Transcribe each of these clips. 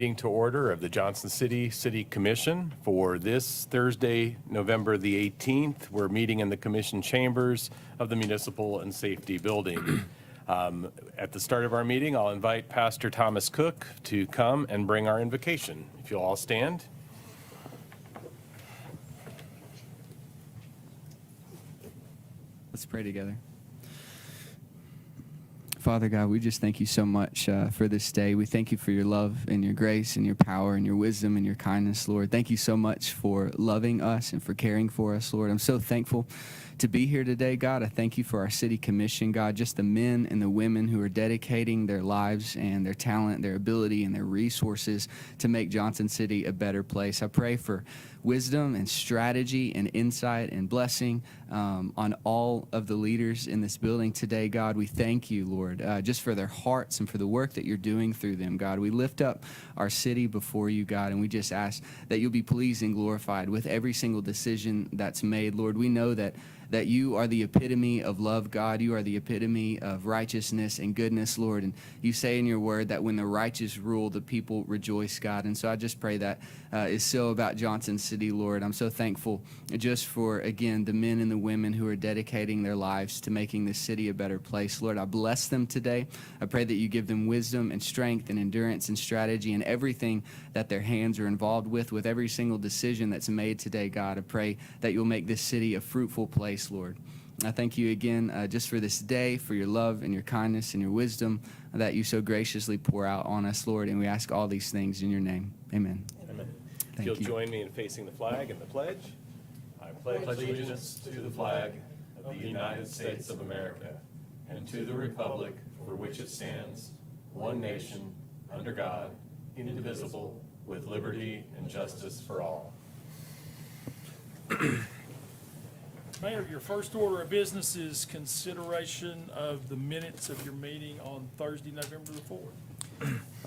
Meeting to order of the Johnson City City Commission for this Thursday, November the 18th. We're meeting in the Commission chambers of the Municipal and Safety Building. At the start of our meeting, I'll invite Pastor Thomas Cooke to come and bring our invocation. If you'll all stand. Let's pray together. Father God, we just thank you so much for this day. We thank you for your love and your grace and your power and your wisdom and your kindness, Lord. Thank you so much for loving us and for caring for us, Lord. I'm so thankful to be here today, God. I thank you for our city commission, God, just the men and the women who are dedicating their lives and their talent, their ability, and their resources to make Johnson City a better place. I pray for wisdom and strategy and insight and blessing on all of the leaders in this building today, God. We thank you, Lord, just for their hearts and for the work that you're doing through them, God. We lift up our city before you, God, and we just ask that you'll be pleased and glorified with every single decision that's made. Lord, we know that you are the epitome of love, God. You are the epitome of righteousness and goodness, Lord. And you say in your word that when the righteous rule, the people rejoice, God. And so I just pray that is so about Johnson City, Lord. I'm so thankful just for, again, the men and the women who are dedicating their lives to making this city a better place. Lord, I bless them today. I pray that you give them wisdom and strength and endurance and strategy and everything that their hands are involved with every single decision that's made today, God. I pray that you'll make this city a fruitful place, Lord. I thank you again just for this day, for your love and your kindness and your wisdom that you so graciously pour out on us, Lord. And we ask all these things in your name. Amen. Amen. If Thank you'll you. join me in facing the flag and the pledge. I pledge allegiance to the flag of the United States of America and to the republic for which it stands, one nation, under God, indivisible, with liberty and justice for all. Mayor, your first order of business is consideration of the minutes of your meeting on Thursday, November the 4th.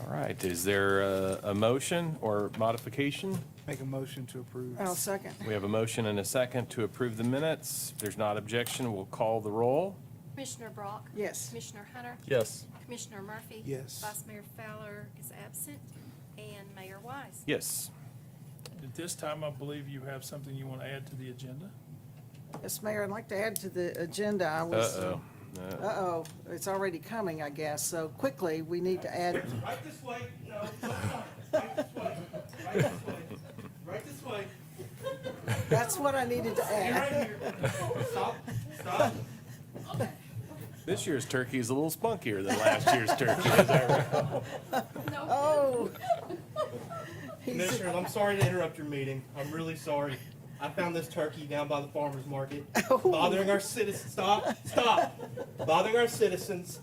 All right, is there a motion or modification? Make a motion to approve. I'll second. We have a motion and a second to approve the minutes. If there's not objection, we'll call the roll. Commissioner Brock? Yes. Commissioner Hunter? Yes. Commissioner Murphy? Yes. Vice Mayor Fowler is absent, and Mayor Wise. Yes. At this time, I believe you have something you want to add to the agenda. Yes, Mayor, I'd like to add to the agenda. I was. Uh-oh. Uh-oh, it's already coming, I guess. So quickly, we need to add, Right this way, no, right this way, right this way, right this way, that's what I needed to right add. here. Stop, stop. This year's turkey is a little spunkier than last year's turkey, is that right? Oh. Commissioners, I'm sorry to interrupt your meeting. I'm really sorry. I found this turkey down by the farmer's market, Oh. bothering our citizens. Stop, stop. Bothering our citizens.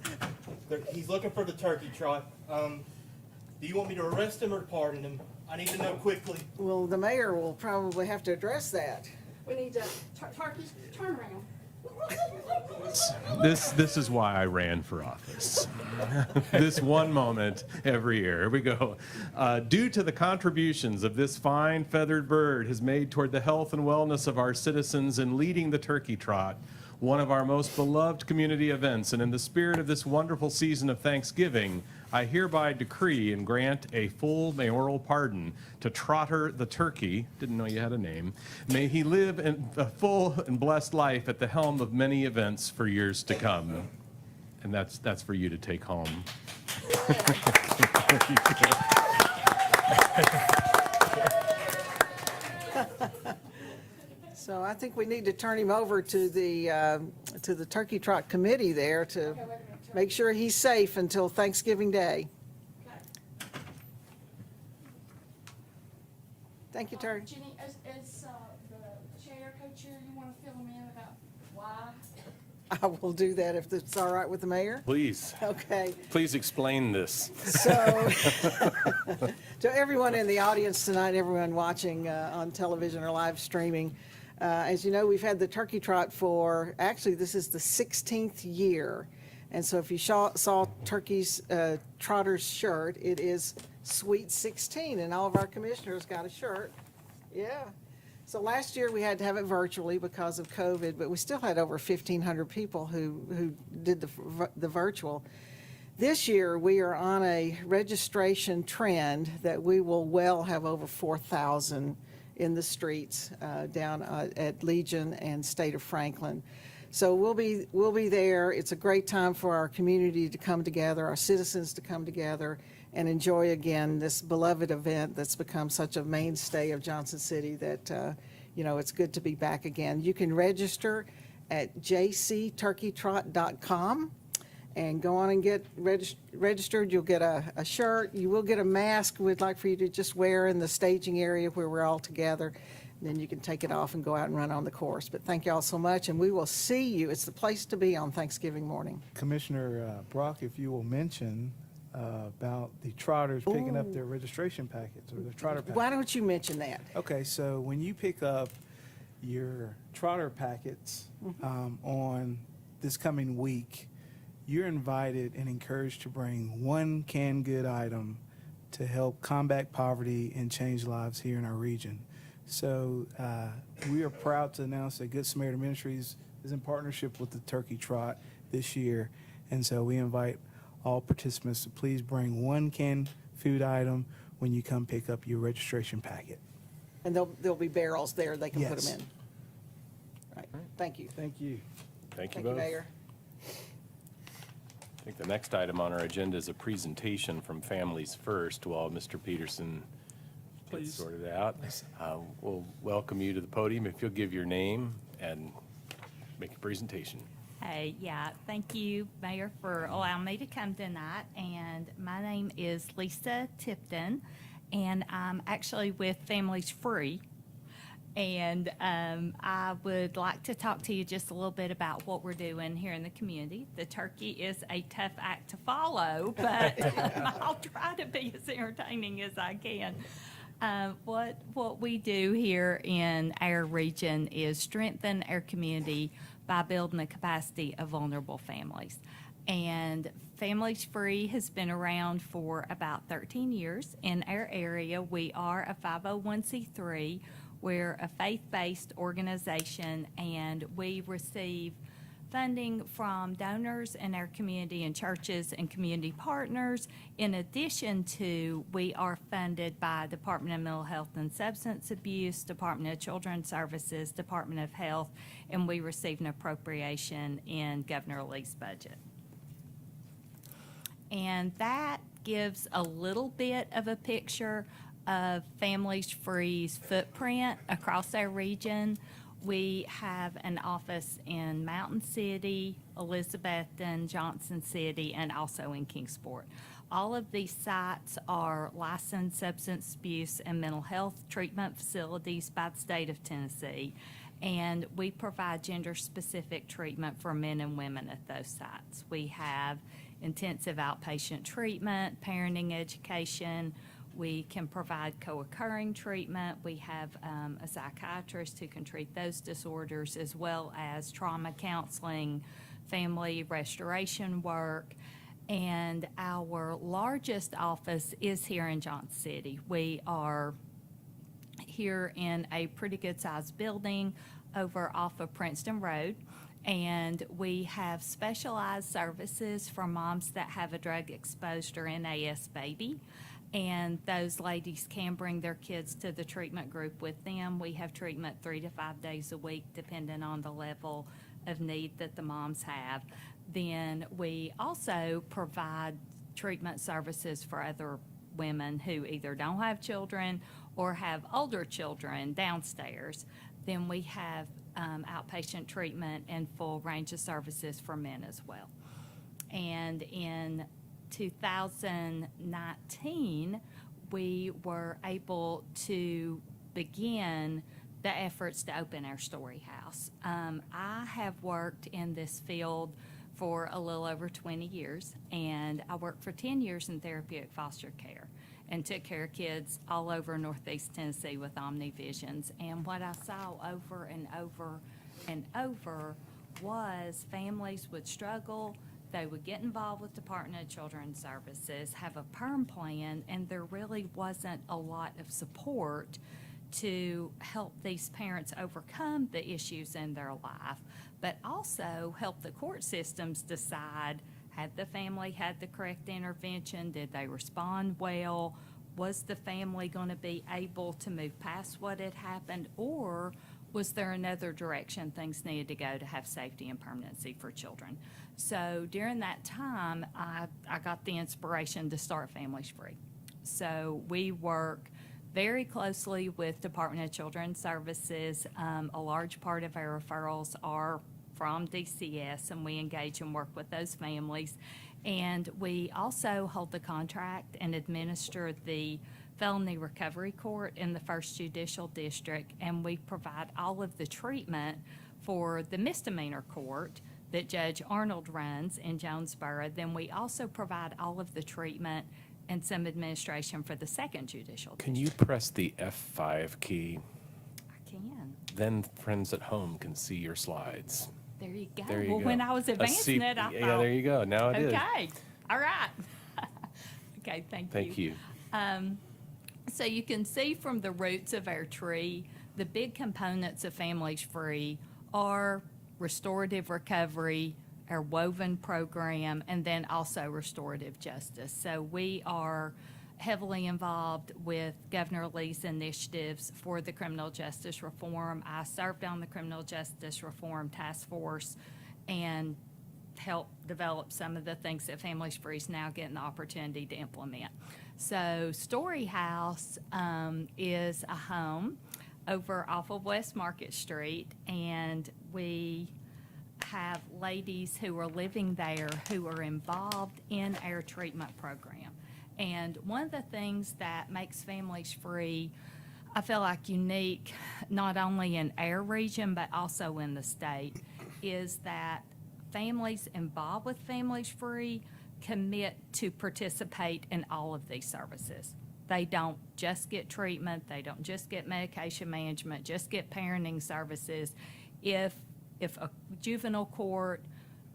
He's looking for the turkey trot. Do you want me to arrest him or pardon him? I need to know quickly. Well, the mayor will probably have to address that. We need to, turkey, turn around. This is why I ran for office. This one moment every year. Here we go. Due to the contributions of this fine feathered bird has made toward the health and wellness of our citizens in leading the turkey trot, one of our most beloved community events, and in the spirit of this wonderful season of Thanksgiving, I hereby decree and grant a full mayoral pardon to Trotter the turkey. Didn't know you had a name. May he live in a full and blessed life at the helm of many events for years to come. And that's for you to take home. So I think we need to turn him over to the Turkey Trot Committee there to make sure he's safe until Thanksgiving Day. Thank you, Terry. Jenny, as the chair, co-chair, you want to fill them in about why? I will do that if it's all right with the mayor. Please, Okay. please explain this. So, to everyone in the audience tonight, everyone watching on television or live streaming, as you know, we've had the turkey trot for, actually, this is the 16th year. And so if you saw Turkey's Trotter's shirt, it is Sweet 16, and all of our commissioners got a shirt. Yeah. So last year we had to have it virtually because of COVID, but we still had over 1,500 people who did the virtual. This year, we are on a registration trend that we will well have over 4,000 in the streets down at Legion and State of Franklin. So we'll be there. It's a great time for our community to come together, our citizens to come together and enjoy again this beloved event that's become such a mainstay of Johnson City that, it's good to be back again. You can register at jcturkeytrot.com and go on and get registered. You'll get a shirt. You will get a mask we'd like for you to just wear in the staging area where we're all together. Then you can take it off and go out and run on the course. But thank you all so much, and we will see you. It's the place to be on Thanksgiving morning. Commissioner Brock, if you will mention about the Trotters picking up their registration packets or the Trotter packets. Why don't you mention that? Okay, so when you pick up your Trotter packets on this coming week, you're invited and encouraged to bring one canned good item to help combat poverty and change lives here in our region. So we are proud to announce that Good Samaritan Ministries is in partnership with the Turkey Trot this year. And so we invite all participants to please bring one canned food item when you come pick up your registration packet. And there'll be barrels there they can put Yes. them in. Right. Thank you. Thank you. Thank you Thank you, both. Mayor. I think the next item on our agenda is a presentation from Families First while Mr. Peterson gets Please. sorted out. We'll welcome you to the podium if you'll give your name and make a presentation. Hey, yeah, thank you, Mayor, for allowing me to come tonight. And my name is Lisa Tipton, and I'm actually with Families Free. And I would like to talk to you just a little bit about what we're doing here in the community. The turkey is a tough act to follow, but I'll try to be as entertaining as I can. What we do here in our region is strengthen our community by building the capacity of vulnerable families. And Families Free has been around for about 13 years. In our area, we are a 501c3. We're a faith-based organization, and we receive funding from donors in our community and churches and community partners. In addition to, we are funded by Department of Mental Health and Substance Abuse, Department of Children's Services, Department of Health, and we receive an appropriation in Governor Lee's budget. And that gives a little bit of a picture of Families Free's footprint across our region. We have an office in Mountain City, Elizabethton, Johnson City, and also in Kingsport. All of these sites are licensed substance abuse and mental health treatment facilities by the state of Tennessee, and we provide gender-specific treatment for men and women at those sites. We have intensive outpatient treatment, parenting education. We can provide co-occurring treatment. We have a psychiatrist who can treat those disorders, as well as trauma counseling, family restoration work. And our largest office is here in Johnson City. We are here in a pretty good-sized building over off of Princeton Road. And we have specialized services for moms that have a drug exposed or NAS baby. And those ladies can bring their kids to the treatment group with them. We have treatment 3 to 5 days a week, depending on the level of need that the moms have. Then we also provide treatment services for other women who either don't have children or have older children downstairs. Then we have outpatient treatment and full range of services for men as well. And in 2019, we were able to begin the efforts to open our Story House. I have worked in this field for a little over 20 years, and I worked for 10 years in therapeutic foster care and took care of kids all over Northeast Tennessee with OmniVisions. And what I saw over and over and over was families would struggle. They would get involved with Department of Children's Services, have a PERM plan, and there really wasn't a lot of support to help these parents overcome the issues in their life, but also help the court systems decide Had the family had the correct intervention? Did they respond well? Was the family going to be able to move past what had happened, or was there another direction things needed to go to have safety and permanency for children? So during that time, I got the inspiration to start Families Free. So we work very closely with Department of Children's Services. A large part of our referrals are from DCS, and we engage and work with those families. And we also hold the contract and administer the felony recovery court in the First Judicial District, and we provide all of the treatment for the misdemeanor court that Judge Arnold runs in Jonesboro. Then we also provide all of the treatment and some administration for the Second Judicial Can District. you press the F5 key? I can. Then friends at home can see your slides. There you go. There you Well, go. when I was advancing it, I Yeah, thought, there you go. Now it is. okay, all right. Okay, thank you. Thank you. So you can see from the roots of our tree, the big components of Families Free are restorative recovery, our woven program, and then also restorative justice. So we are heavily involved with Governor Lee's initiatives for the criminal justice reform. I served on the criminal justice reform task force and helped develop some of the things that Families Free is now getting the opportunity to implement. So Story House is a home over off of West Market Street, and we have ladies who are living there who are involved in our treatment program. And one of the things that makes Families Free, I feel like, unique, not only in our region, but also in the state, is that families involved with Families Free commit to participate in all of these services. They don't just get treatment, they don't just get medication management, just get parenting services. If a juvenile court,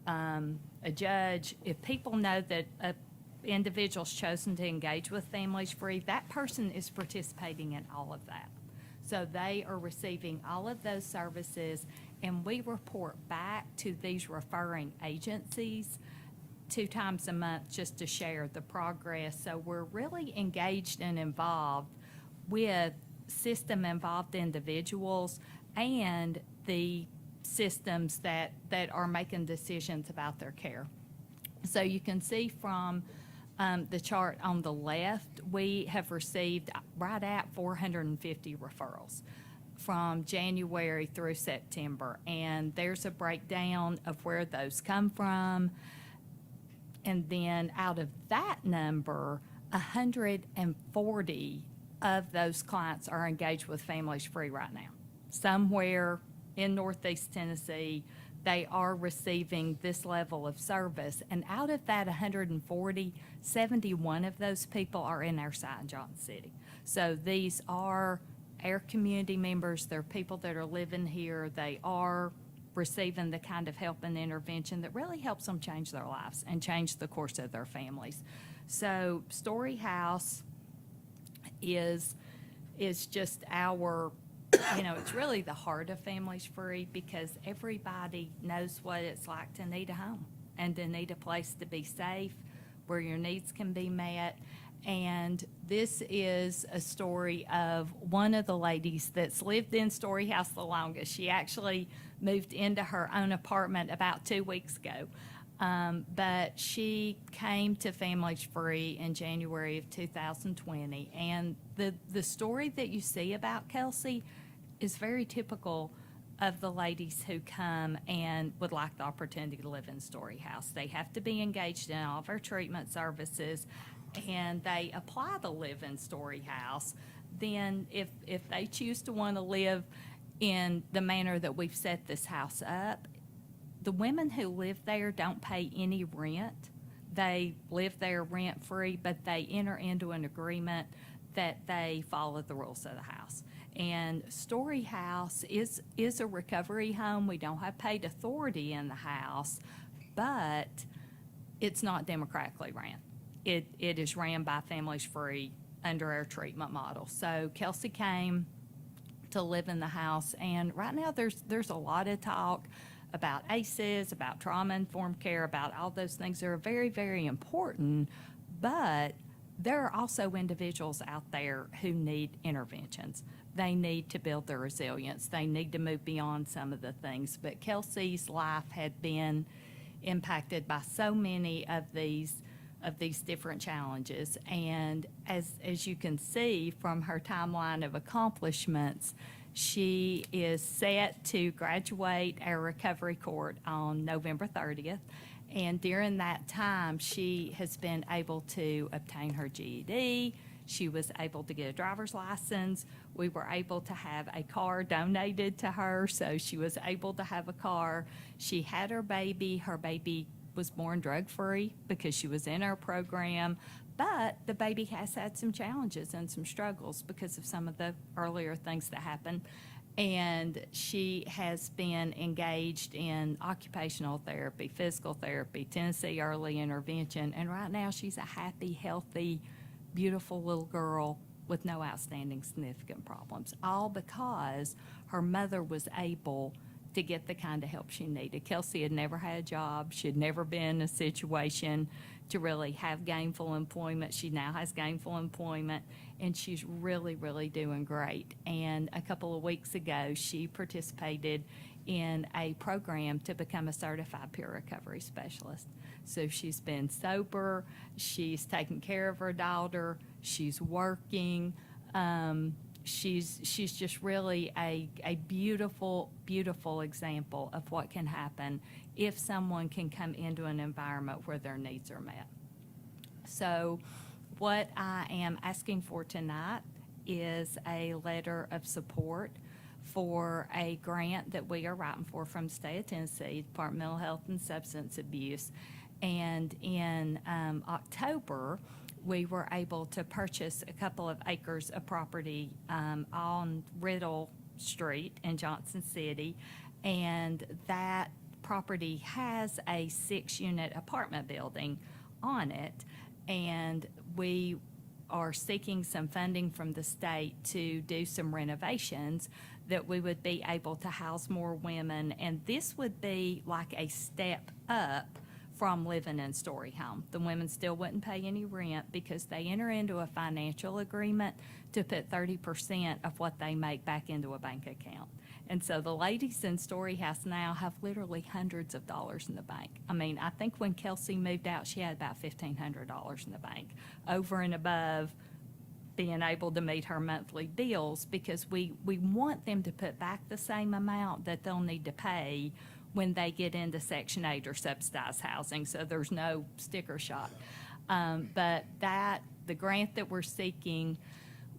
a judge, if people know that a individual's chosen to engage with Families Free, that person is participating in all of that. So they are receiving all of those services, and we report back to these referring agencies 2 times a month just to share the progress. So we're really engaged and involved with system-involved individuals and the systems that are making decisions about their care. So you can see from the chart on the left, we have received right at 450 referrals from January through September. And there's a breakdown of where those come from. And then out of that number, 140 of those clients are engaged with Families Free right now. Somewhere in Northeast Tennessee, they are receiving this level of service. And out of that 140, 71 of those people are in our site in Johnson City. So these are our community members. They're people that are living here. They are receiving the kind of help and intervention that really helps them change their lives and change the course of their families. So Story House is just our, it's really the heart of Families Free, because everybody knows what it's like to need a home and to need a place to be safe where your needs can be met. And this is a story of one of the ladies that's lived in Story House the longest. She actually moved into her own apartment about 2 weeks ago. But she came to Families Free in January of 2020. And the story that you see about Kelsey is very typical of the ladies who come and would like the opportunity to live in Story House. They have to be engaged in all of our treatment services, and they apply to live in Story House. Then if they choose to want to live in the manner that we've set this house up, the women who live there don't pay any rent. They live there rent-free, but they enter into an agreement that they follow the rules of the house. And Story House is a recovery home. We don't have paid authority in the house, but it's not democratically ran. It is ran by Families Free under our treatment model. So Kelsey came to live in the house, and right now there's a lot of talk about ACEs, about trauma-informed care, about all those things that are very, very important, but there are also individuals out there who need interventions. They need to build their resilience. They need to move beyond some of the things. But Kelsey's life had been impacted by so many of these different challenges. And as you can see from her timeline of accomplishments, she is set to graduate our recovery court on November 30th. And during that time, she has been able to obtain her GED. She was able to get a driver's license. We were able to have a car donated to her, so she was able to have a car. She had her baby. Her baby was born drug-free because she was in our program. But the baby has had some challenges and some struggles because of some of the earlier things that happened. And she has been engaged in occupational therapy, physical therapy, Tennessee early intervention, and right now she's a happy, healthy, beautiful little girl with no outstanding significant problems, all because her mother was able to get the kind of help she needed. Kelsey had never had a job. She had never been in a situation to really have gainful employment. She now has gainful employment, and she's really, really doing great. And a couple of weeks ago, she participated in a program to become a certified peer recovery specialist. So she's been sober, she's taking care of her daughter, she's working. She's just really a beautiful, beautiful example of what can happen if someone can come into an environment where their needs are met. So what I am asking for tonight is a letter of support for a grant that we are writing for from the state of Tennessee, Department of Mental Health and Substance Abuse. And in October, we were able to purchase a couple of acres of property on Riddle Street in Johnson City, and that property has a 6-unit apartment building on it, and we are seeking some funding from the state to do some renovations that we would be able to house more women, and this would be like a step up from living in story home. The women still wouldn't pay any rent because they enter into a financial agreement to put 30% of what they make back into a bank account. And so the ladies in Story House now have literally hundreds of dollars in the bank. I mean, I think when Kelsey moved out, she had about $1,500 in the bank, over and above being able to meet her monthly bills, because we want them to put back the same amount that they'll need to pay when they get into Section 8 or subsidized housing, so there's no sticker shock. But the grant that we're seeking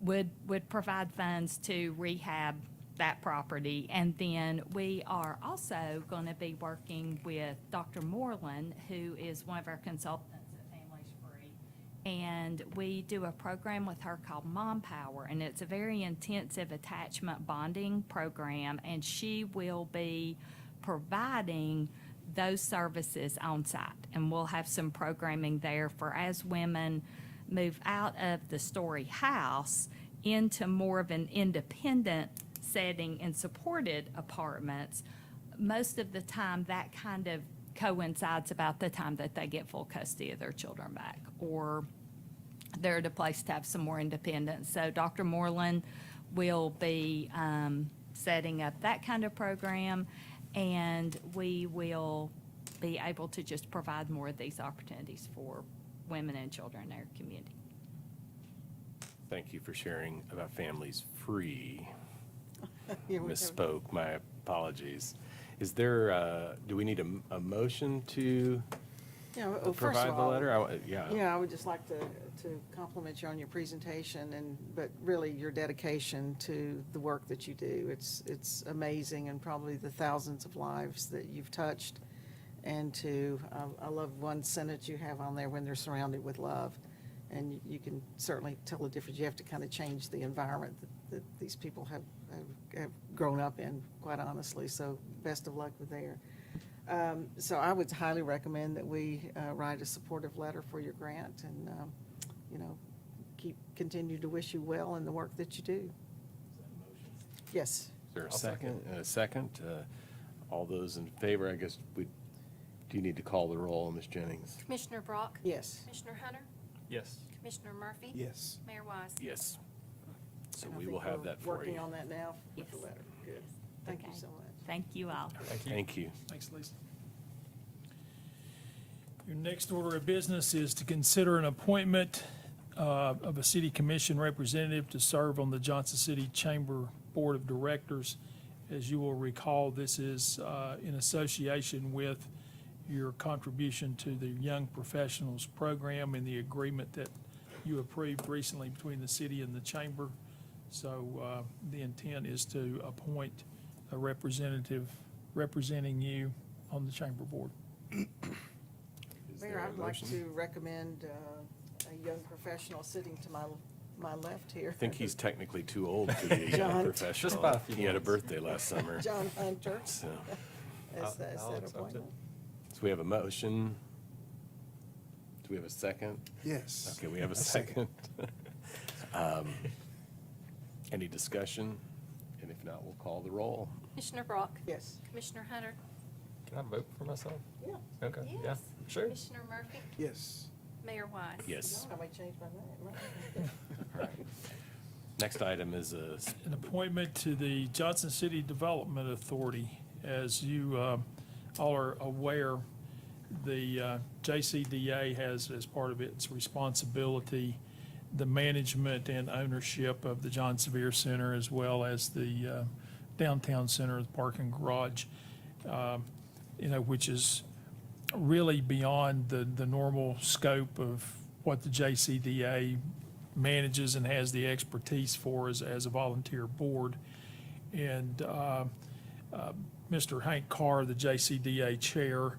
would provide funds to rehab that property. And then we are also going to be working with Dr. Moreland, who is one of our consultants at Families Free. And we do a program with her called Mom Power, and it's a very intensive attachment bonding program, and she will be providing those services on site. And we'll have some programming there for as women move out of the Story House into more of an independent setting in supported apartments. Most of the time that kind of coincides about the time that they get full custody of their children back, or they're at a place to have some more independence. So Dr. Moreland will be setting up that kind of program, and we will be able to just provide more of these opportunities for women and children in our community. Thank you for sharing about Families Free. Yeah, we have- Misspoke, my apologies. Is there, do we need a motion to Yeah, well, first provide of the all, letter? Yeah. yeah, I would just like to compliment you on your presentation, but really your dedication to the work that you do. It's amazing, and probably the thousands of lives that you've touched. And I love one sentence you have on there, when they're surrounded with love. And you can certainly tell the difference. You have to kind of change the environment that these people have grown up in, quite honestly. So best of luck with there. So I would highly recommend that we write a supportive letter for your grant, and continue to wish you well in the work that you do. Yes. Is there a second? A second? All those in favor, I guess do you need to call the roll, Ms. Jennings? Commissioner Brock? Yes. Commissioner Hunter? Yes. Commissioner Murphy? Yes. Mayor Wise? Yes. So And I we think will have we're that for Working you. on that now with the Yes. letter. Good. Thank you Okay. so much. Thank you all. Thank you. Thanks, Lisa. Your next order of business is to consider an appointment of a city commission representative to serve on the Johnson City Chamber Board of Directors. As you will recall, this is in association with your contribution to the Young Professionals Program and the agreement that you approved recently between the city and the chamber. So the intent is to appoint a representative representing you on the chamber board. Is Mayor, there a I'd like motion? to recommend a young professional sitting to my left here. I think he's technically too old to be a young John. professional. Just by a few He had a months. birthday last summer. John Hunter, So as that I'll accept it. appointment. so we have a motion. Do we have a second? Yes. Okay, we have a second. Any discussion? And if not, we'll call the roll. Commissioner Brock? Yes. Commissioner Hunter? Can I vote for myself? Yeah. Okay, yeah, Yes. sure. Commissioner Murphy? Yes. Mayor Wise? Yes. I may change my name. All right. Next item is An appointment to the Johnson City Development Authority. As you all are aware, the JCDA has, as part of its responsibility, the management and ownership of the John Sevier Center, as well as the downtown center, the parking garage, which is really beyond the normal scope of what the JCDA manages and has the expertise for as a volunteer board. And Mr. Hank Carr, the JCDA chair,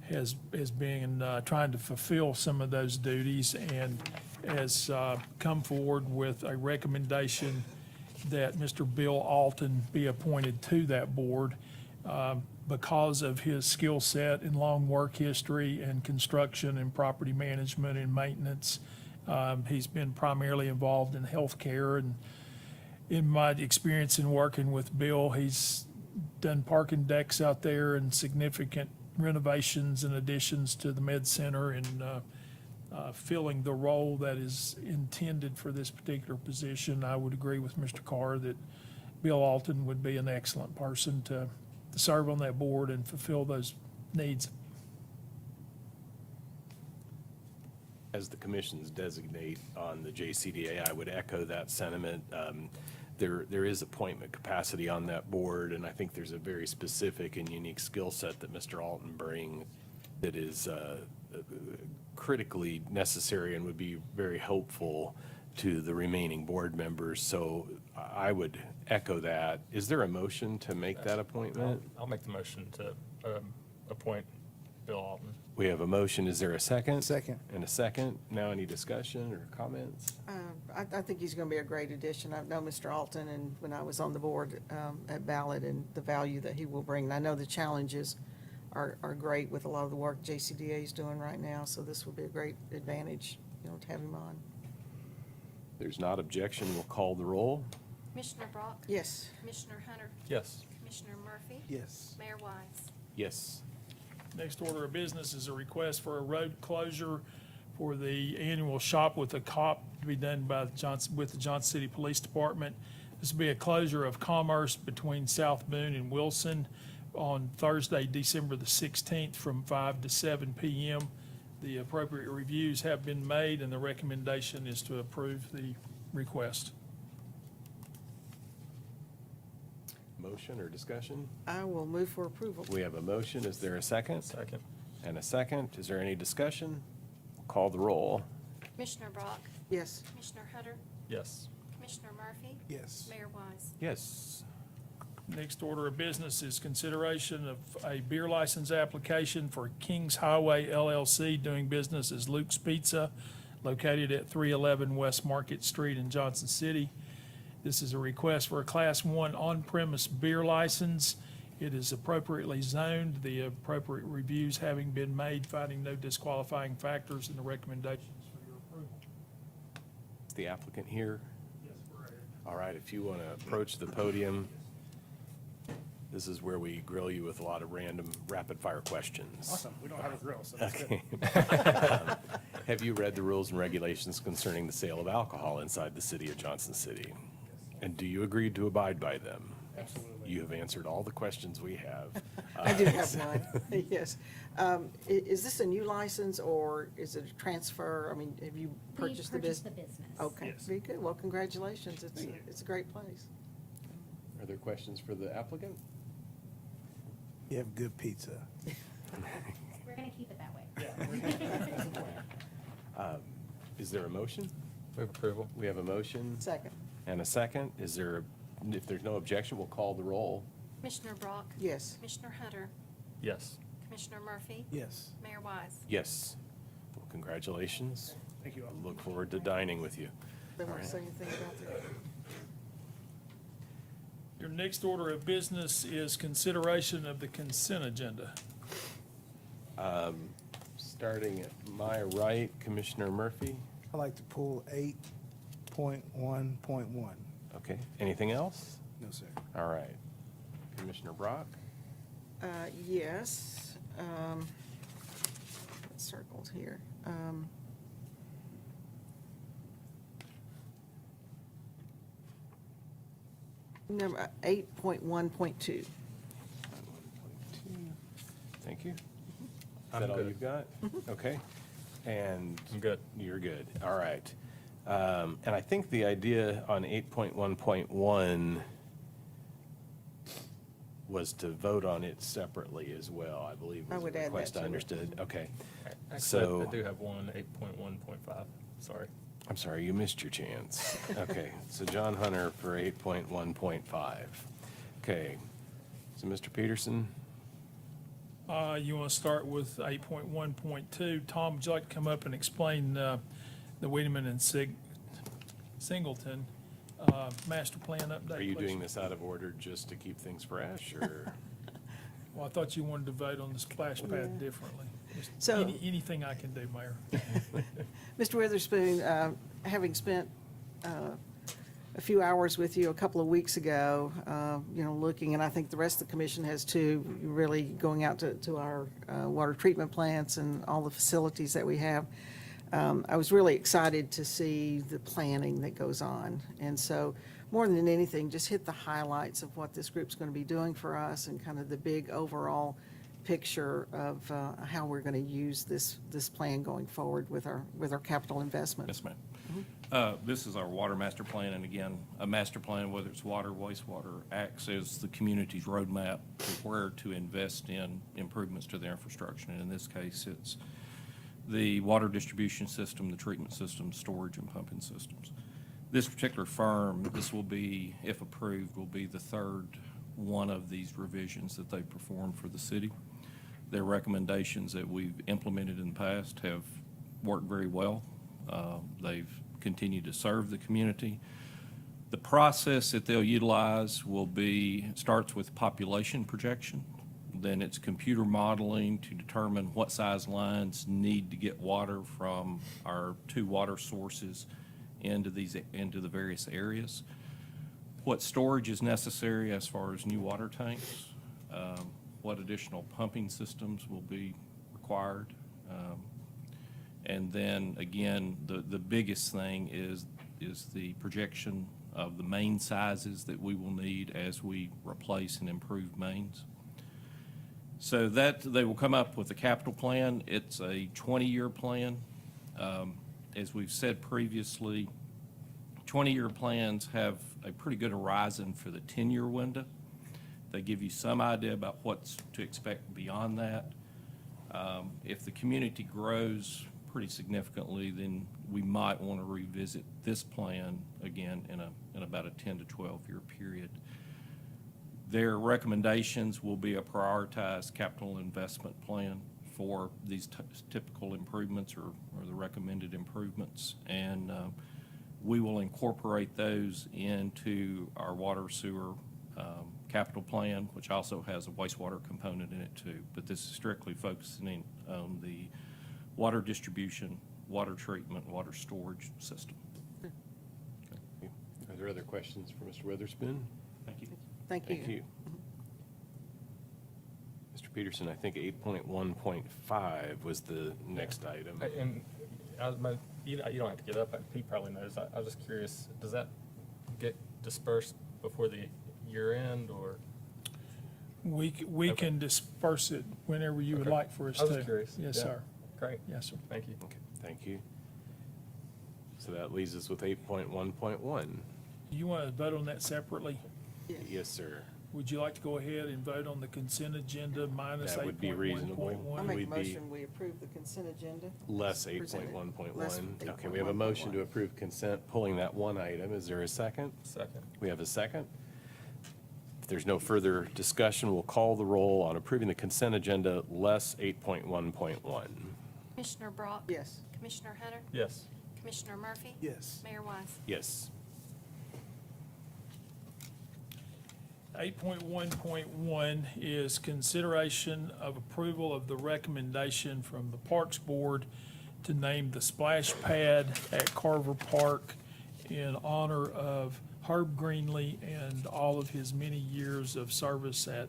has been trying to fulfill some of those duties and has come forward with a recommendation that Mr. Bill Alton be appointed to that board because of his skill set and long work history in construction and property management and maintenance. He's been primarily involved in healthcare, and in my experience in working with Bill, he's done parking decks out there and significant renovations and additions to the med center and filling the role that is intended for this particular position. I would agree with Mr. Carr that Bill Alton would be an excellent person to serve on that board and fulfill those needs. as the commission's designate on the JCDA, I would echo that sentiment. There is appointment capacity on that board, and I think there's a very specific and unique skill set that Mr. Alton brings that is critically necessary and would be very helpful to the remaining board members. So I would echo that. Is there a motion to make that appointment? I'll make the motion to appoint Bill Alton. We have a motion. Is there a second? Second. And a second. Now any discussion or comments? I think he's going to be a great addition. I've known Mr. Alton, and when I was on the board at Ballot, and the value that he will bring. And I know the challenges are great with a lot of the work JCDA is doing right now, so this will be a great advantage, to have him on. There's not objection. We'll call the roll. Commissioner Brock? Yes. Commissioner Hunter? Yes. Commissioner Murphy? Yes. Mayor Wise? Yes. Next order of business is a request for a road closure for the annual Shop with a Cop to be done by with the Johnson City Police Department. This will be a closure of commerce between South Boone and Wilson on Thursday, December the 16th from 5 to 7 p.m. The appropriate reviews have been made, and the recommendation is to approve the request. Motion or discussion? I will move for approval. We have a motion. Is there a second? Second. And a second. Is there any discussion? Call the roll. Commissioner Brock? Yes. Commissioner Hunter? Yes. Commissioner Murphy? Yes. Mayor Wise? Yes. Next order of business is consideration of a beer license application for Kings Highway LLC doing business as Luke's Pizza, located at 311 West Market Street in Johnson City. This is a request for a Class 1 on-premise beer license. It is appropriately zoned, the appropriate reviews having been made, finding no disqualifying factors, and the recommendations for your approval. Is the applicant here? Yes, correct. All right, if you want to approach the podium. This is where we grill you with a lot of random rapid-fire questions. Awesome, we don't have a grill, so that's good. Okay. Have you read the rules and regulations concerning the sale of alcohol inside the city of Johnson City? And do you agree to abide by them? Absolutely. You have answered all the questions we have. I do have one, yes. Is this a new license or is it a transfer? I mean, have you We purchased the business? the business. Okay, Yes. very good. Well, congratulations. Thank you. It's a great place. Are there questions for the applicant? You have good pizza. We're gonna keep it that way. Is there a motion? Move approval. We have a motion Second, and a second. If there's no objection, we'll call the roll. Commissioner Brock? yes. Commissioner Hunter? Yes. Commissioner Murphy? Yes. Mayor Wise? Yes. Well, congratulations. Thank you all. Look forward to dining with you. They want to say anything about that? Your next order of business is consideration of the consent agenda. Starting at my right, Commissioner Murphy. I'd like to pull 8.1.1. Okay. Anything else? No, sir. All right. Commissioner Brock? Yes. It's circled here. Number 8.1.2. Thank you. Is I'm that all good. you've got? Okay. And I'm good. you're good. All right. And I think the idea on 8.1.1 was to vote on it separately as well, I believe. I was would the add that request. to I it. understood. Okay. Actually, So- I do have one, 8.1.5, sorry. I'm sorry, you missed your chance. Okay, so John Hunter for 8.1.5. Okay, so Mr. Peterson, You want to start with 8.1.2. Tom, would you like to come up and explain the Wiedemann and Singleton master plan update? are you please? doing this out of order just to keep things fresh, or? Well, I thought you wanted to vote on the splash pad differently. Just So- Anything I can do, Mayor. Mr. Witherspoon, having spent a few hours with you a couple of weeks ago, looking, and I think the rest of the commission has too, really going out to our water treatment plants and all the facilities that we have. I was really excited to see the planning that goes on. And so, more than anything, just hit the highlights of what this group's going to be doing for us and kind of the big overall picture of how we're going to use this plan going forward with our capital investment. Yes, ma'am. This is our water master plan, and again, a master plan, whether it's water, wastewater, acts as the community's roadmap to where to invest in improvements to their infrastructure. And in this case, it's the water distribution system, the treatment system, storage and pumping systems. This particular firm, this will be, if approved, will be the third one of these revisions that they've performed for the city. Their recommendations that we've implemented in the past have worked very well. They've continued to serve the community. The process that they'll utilize starts with population projection. Then it's computer modeling to determine what size lines need to get water from our two water sources into the various areas. What storage is necessary as far as new water tanks, what additional pumping systems will be required. And then, again, the biggest thing is the projection of the main sizes that we will need as we replace and improve mains. So that, they will come up with a capital plan. It's a 20-year plan. As we've said previously, 20-year plans have a pretty good horizon for the 10-year window. They give you some idea about what's to expect beyond that. If the community grows pretty significantly, then we might want to revisit this plan again in about a 10 to 12-year period. Their recommendations will be a prioritized capital investment plan for these typical improvements or the recommended improvements. And we will incorporate those into our water sewer capital plan, which also has a wastewater component in it too. But this is strictly focusing on the water distribution, water treatment, water storage system. Are there other questions for Mr. Witherspoon? Thank you. Thank you. Thank you. Peterson, I think 8.1.5 was the next item. And you don't have to get up, he probably knows. I was just curious, does that get dispersed before the year end, or? We Okay. can disperse it whenever you would Okay. like for us I to. was curious. Yes, Yeah. sir. Great, Yes, sir. thank you. Okay, thank you. So that leaves us with 8.1.1. You want to vote on that separately? Yes, sir. Would you like to go ahead and vote on the consent agenda minus That would be reasonable. 8.1.1? I make a We'd be- motion, we approve the consent agenda. Less Presented. 8.1.1. Less Okay, we have a motion to 8.1.1. approve consent, pulling that one item. Is there a second? Second. We have a second. If there's no further discussion, we'll call the roll on approving the consent agenda less 8.1.1. Commissioner Brock? Yes. Commissioner Hunter? Yes. Commissioner Murphy? Yes. Mayor Wise? Yes. 8.1.1 is consideration of approval of the recommendation from the Parks Board to name the splash pad at Carver Park in honor of Herb Greenlee and all of his many years of service at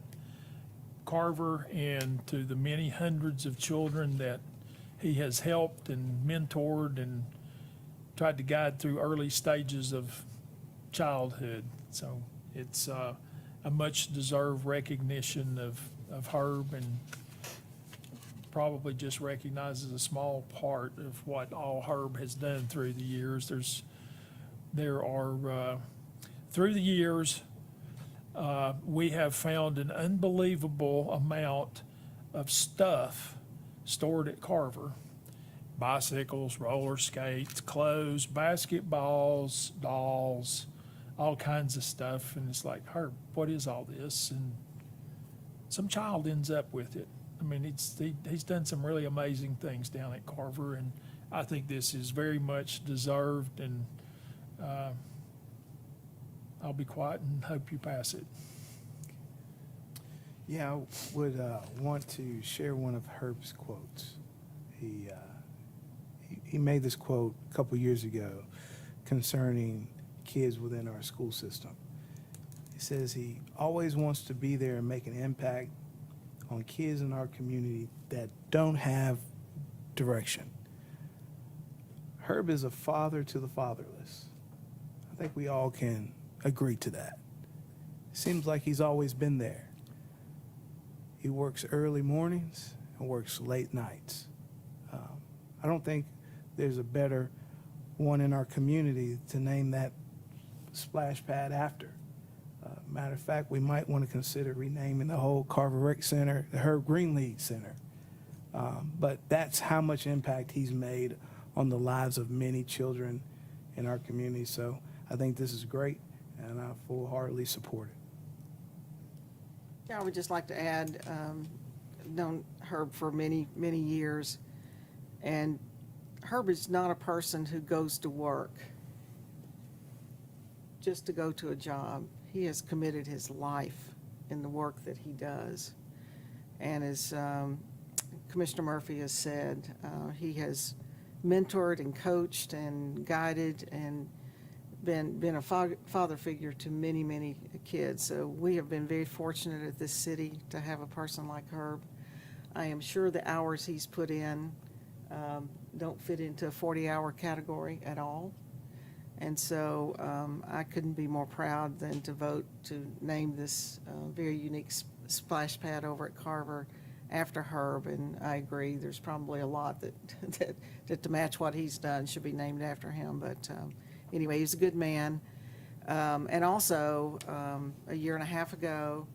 Carver, and to the many hundreds of children that he has helped and mentored and tried to guide through early stages of childhood. So it's a much-deserved recognition of Herb, and probably just recognizes a small part of what all Herb has done through the years. Through the years, we have found an unbelievable amount of stuff stored at Carver. Bicycles, roller skates, clothes, basketballs, dolls, all kinds of stuff. And it's like, Herb, what is all this? And some child ends up with it. I mean, he's done some really amazing things down at Carver, and I think this is very much deserved, and I'll be quiet and hope you pass it. Yeah, I would want to share one of Herb's quotes. He made this quote a couple years ago concerning kids within our school system. He says he always wants to be there and make an impact on kids in our community that don't have direction. Herb is a father to the fatherless. I think we all can agree to that. Seems like he's always been there. He works early mornings and works late nights. I don't think there's a better one in our community to name that splash pad after. Matter of fact, we might want to consider renaming the whole Carver Rec Center the Herb Greenlee Center. But that's how much impact he's made on the lives of many children in our community. So I think this is great, and I full-heartedly support it. Yeah, I would just like to add, known Herb for many, many years, and Herb is not a person who goes to work just to go to a job. He has committed his life in the work that he does. And as Commissioner Murphy has said, he has mentored and coached and guided and been a father figure to many, many kids. So we have been very fortunate at this city to have a person like Herb. I am sure the hours he's put in don't fit into a 40-hour category at all. And so I couldn't be more proud than to vote to name this very unique splash pad over at Carver after Herb. And I agree, there's probably a lot that to match what he's done should be named after him. But anyway, he's a good man. And also, a year and a half ago,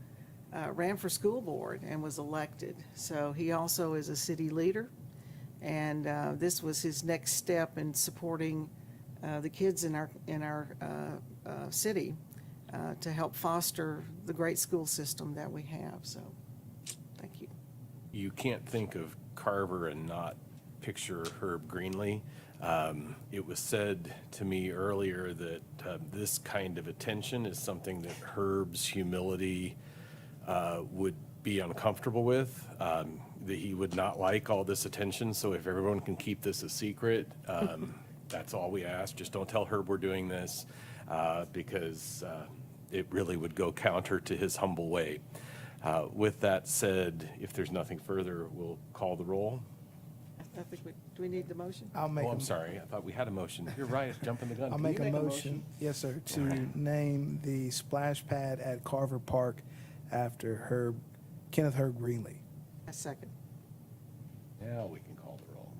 ran for school board and was elected. So he also is a city leader. And this was his next step in supporting the kids in our city to help foster the great school system that we have. So, thank you. You can't think of Carver and not picture Herb Greenlee. It was said to me earlier that this kind of attention is something that Herb's humility would be uncomfortable with, that he would not like all this attention. So if everyone can keep this a secret, that's all we ask. Just don't tell Herb we're doing this, because it really would go counter to his humble way. With that said, if there's nothing further, we'll call the roll. I think do we need the motion? I'll make Oh, a I'm sorry. I thought we had a motion. You're right, jumping the gun. I'll Can make you a motion, yes, sir, to name the splash pad at Carver Park after Kenneth Herb Greenlee. A second. Now we can call the roll.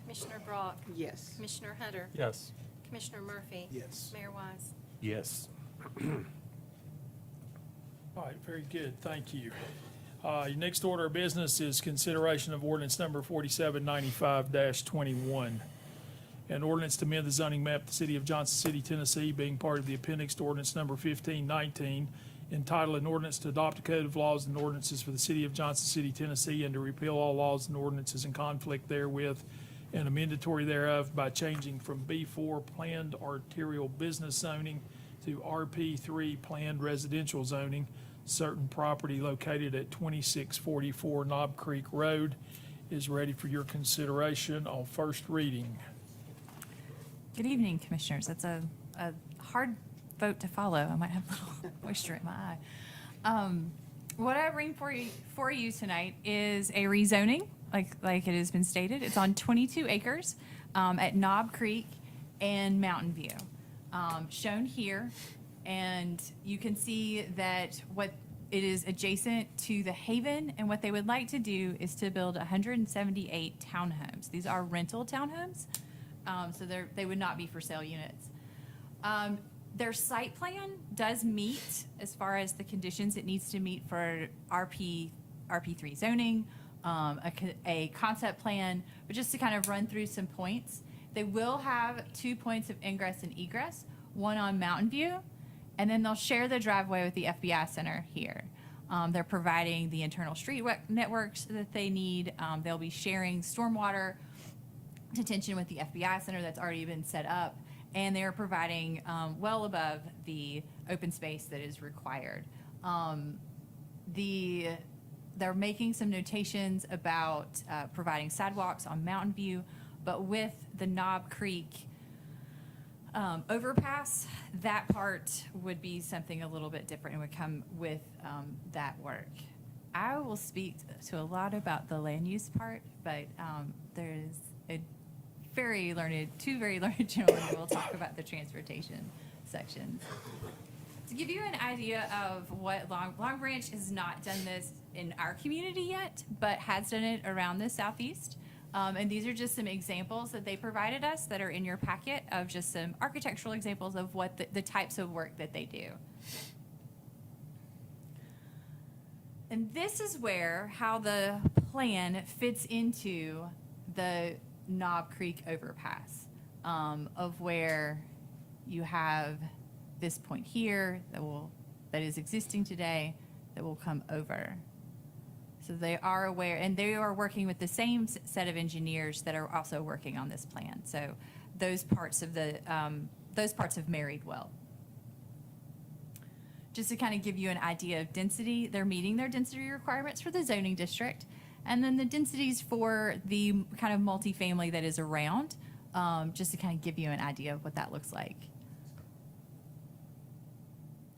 Commissioner Brock, Yes. Commissioner Hunter, Yes. Commissioner Murphy. Yes. Mayor Wise. Yes. All right, very good, thank you. Your next order of business is consideration of ordinance number 4795-21. An ordinance to amend the zoning map of the city of Johnson City, Tennessee, being part of the appendix to ordinance number 1519, entitled an ordinance to adopt a code of laws and ordinances for the city of Johnson City, Tennessee, and to repeal all laws and ordinances in conflict therewith and amendatory thereof by changing from B4 planned arterial business zoning to RP3 planned residential zoning, certain property located at 2644 Knob Creek Road is ready for your consideration on first reading. Good evening, Commissioners. That's a hard vote to follow. I might have a little moisture in my eye. What I bring for you tonight is a rezoning, like it has been stated. It's on 22 acres at Knob Creek and Mountain View, shown here. And you can see that what it is adjacent to the Haven, and what they would like to do is to build 178 townhomes. These are rental townhomes, so they would not be for sale units. Their site plan does meet as far as the conditions it needs to meet for RP3 zoning, a concept plan, but just to kind of run through some points. They will have 2 points of ingress and egress, one on Mountain View, and then they'll share the driveway with the FBI Center here. They're providing the internal street networks that they need. They'll be sharing stormwater detention with the FBI Center that's already been set up, and they're providing well above the open space that is required. They're making some notations about providing sidewalks on Mountain View, but with the Knob Creek overpass, that part would be something a little bit different and would come with that work. I will speak to a lot about the land use part, but there's a two very learned gentlemen who will talk about the transportation sections. To give you an idea of what Long Branch has not done this in our community yet, but has done it around the southeast. And these are just some examples that they provided us that are in your packet of just some architectural examples of what the types of work that they do. And this is how the plan fits into the Knob Creek overpass, of where you have this point here that is existing today that will come over. So they are aware, and they are working with the same set of engineers that are also working on this plan. So those parts have married well. Just to kind of give you an idea of density, they're meeting their density requirements for the zoning district, and then the densities for the kind of multifamily that is around, just to kind of give you an idea of what that looks like.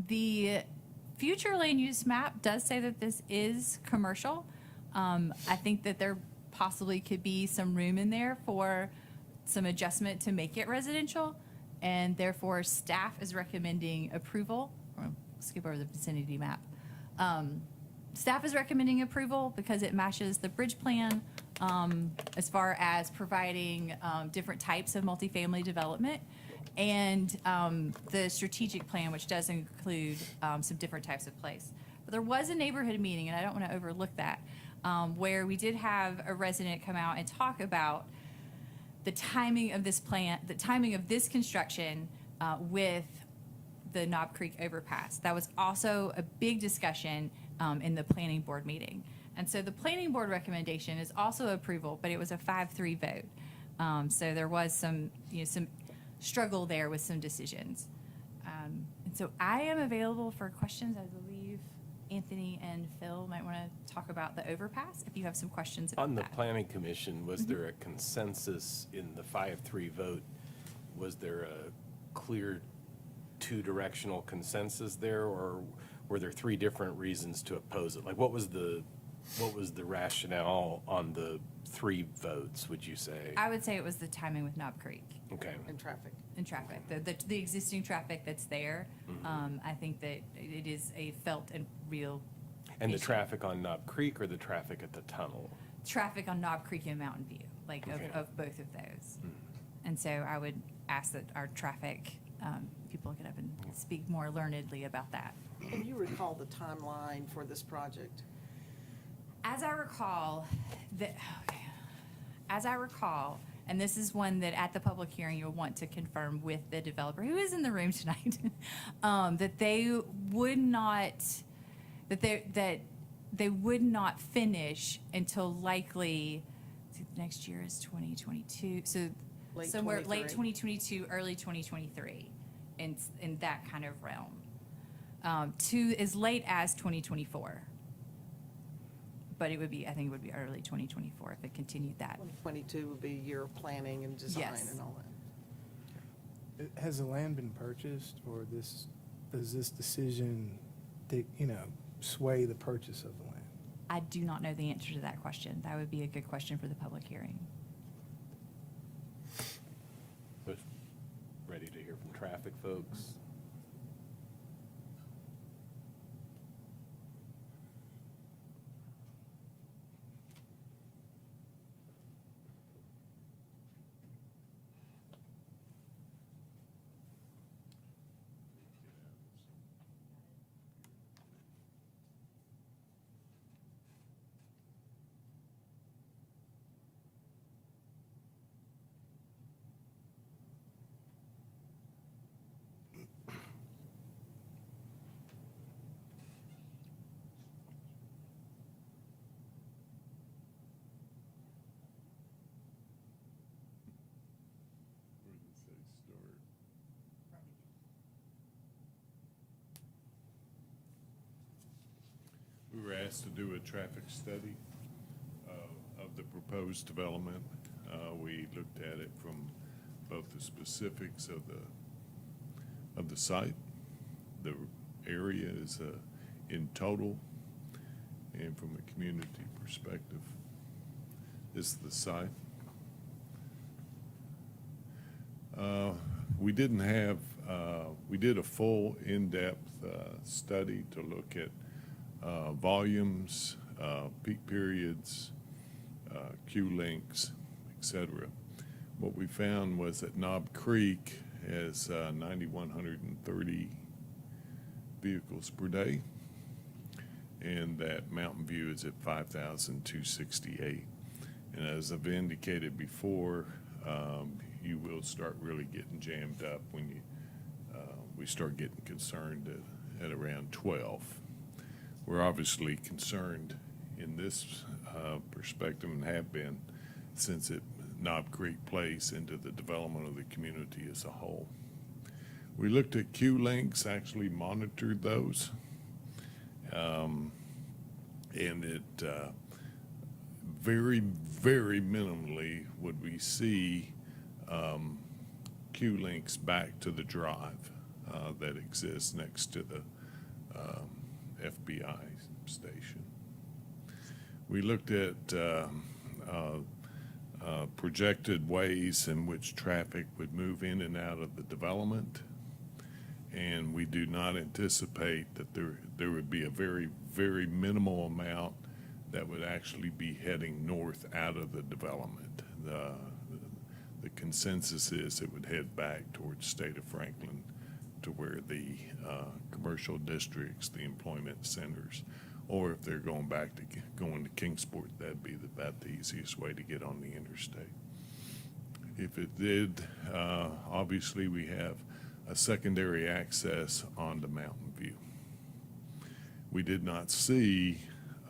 The future land use map does say that this is commercial. I think that there possibly could be some room in there for some adjustment to make it residential, and therefore staff is recommending approval. Or skip over the vicinity map. Staff is recommending approval because it matches the bridge plan as far as providing different types of multifamily development, and the strategic plan, which does include some different types of place. But there was a neighborhood meeting, and I don't want to overlook that, where we did have a resident come out and talk about the timing of this plan, the timing of this construction with the Knob Creek overpass. That was also a big discussion in the planning board meeting. And so the planning board recommendation is also approval, but it was a 5-3 vote. So there was some struggle there with some decisions. And so I am available for questions. I believe Anthony and Phil might want to talk about the overpass if you have some questions about On the that. planning commission, was there a consensus in the 5-3 vote? Was there a clear two-directional consensus there, or were there 3 different reasons to oppose it? Like, what was the rationale on the 3 votes, would you say? I would say it was the timing with Knob Creek Okay. In traffic. and traffic, the existing traffic that's there. I think that it is a felt and real And the issue. traffic on Knob Creek or the traffic at the tunnel? Traffic on Knob Creek and Mountain View, like Okay. of both of those. And so I would ask that our traffic people get up and speak more learnedly about that. Can you recall the timeline for this project? As I recall, and this is one that at the public hearing you'll want to confirm with the developer who is in the room tonight, that they would not, that they would not finish until likely, next year is 2022, so Late somewhere late 23. 2022, early 2023, in that kind of realm, to as late as 2024. But I think it would be early 2024 if it continued that. 2022 would be year of planning and design Yes. and all that. Has the land been purchased, or does this decision, sway the purchase of the land? I do not know the answer to that question. That would be a good question for the public hearing. But ready to hear from traffic folks? We were asked to do a traffic study of the proposed development. We looked at it from both the specifics of the site, the areas in total, and from a community perspective. This is the site. We didn't have, we did a full in-depth study to look at volumes, peak periods, queue lengths, etc. What we found was that Knob Creek has 9,130 vehicles per day, and that Mountain View is at 5,268. And as I've indicated before, you will start really getting jammed up when we start getting concerned at around 12. We're obviously concerned in this perspective, and have been since Knob Creek plays into the development of the community as a whole. We looked at queue lengths, actually monitored those, and it very, very minimally would we see queue links back to the drive that exists next to the FBI station. We looked at projected ways in which traffic would move in and out of the development, and we do not anticipate that there would be a very, very minimal amount that would actually be heading north out of the development. The consensus is it would head back towards state of Franklin to where the commercial districts, the employment centers, or if they're going to Kingsport, that'd be about the easiest way to get on the interstate. If it did, obviously we have a secondary access onto Mountain View. We did not see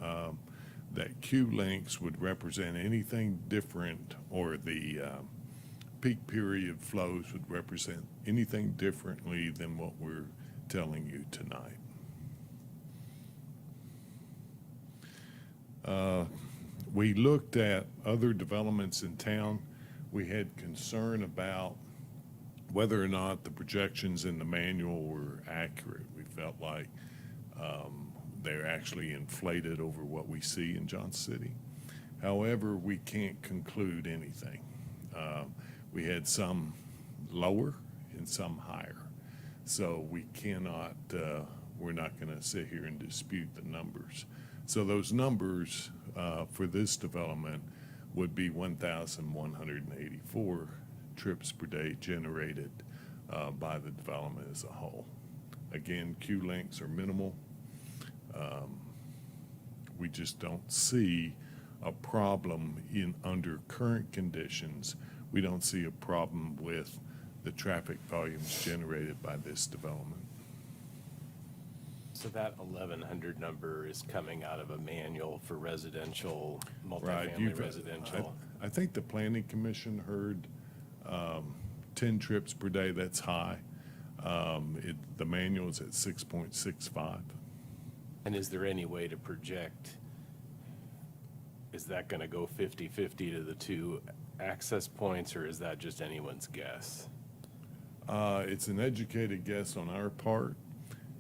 that queue lengths would represent anything different, or the peak period flows would represent anything differently than what we're telling you tonight. We looked at other developments in town. We had concern about whether or not the projections in the manual were accurate. We felt like They're actually inflated over what we see in Johnson City. However, we can't conclude anything. We had some lower and some higher. So we cannot, we're not going to sit here and dispute the numbers. So those numbers for this development would be 1,184 trips per day generated by the development as a whole. Again, queue lengths are minimal. We just don't see a problem under current conditions. We don't see a problem with the traffic volumes generated by this development. So that 1,100 number is coming out of a manual for residential, Right, multifamily residential. I think the planning commission heard 10 trips per day, that's high. The manual is at 6.65. And is there any way to project, is that going to go 50-50 to the two access points, or is that just anyone's guess? It's an educated guess on our part,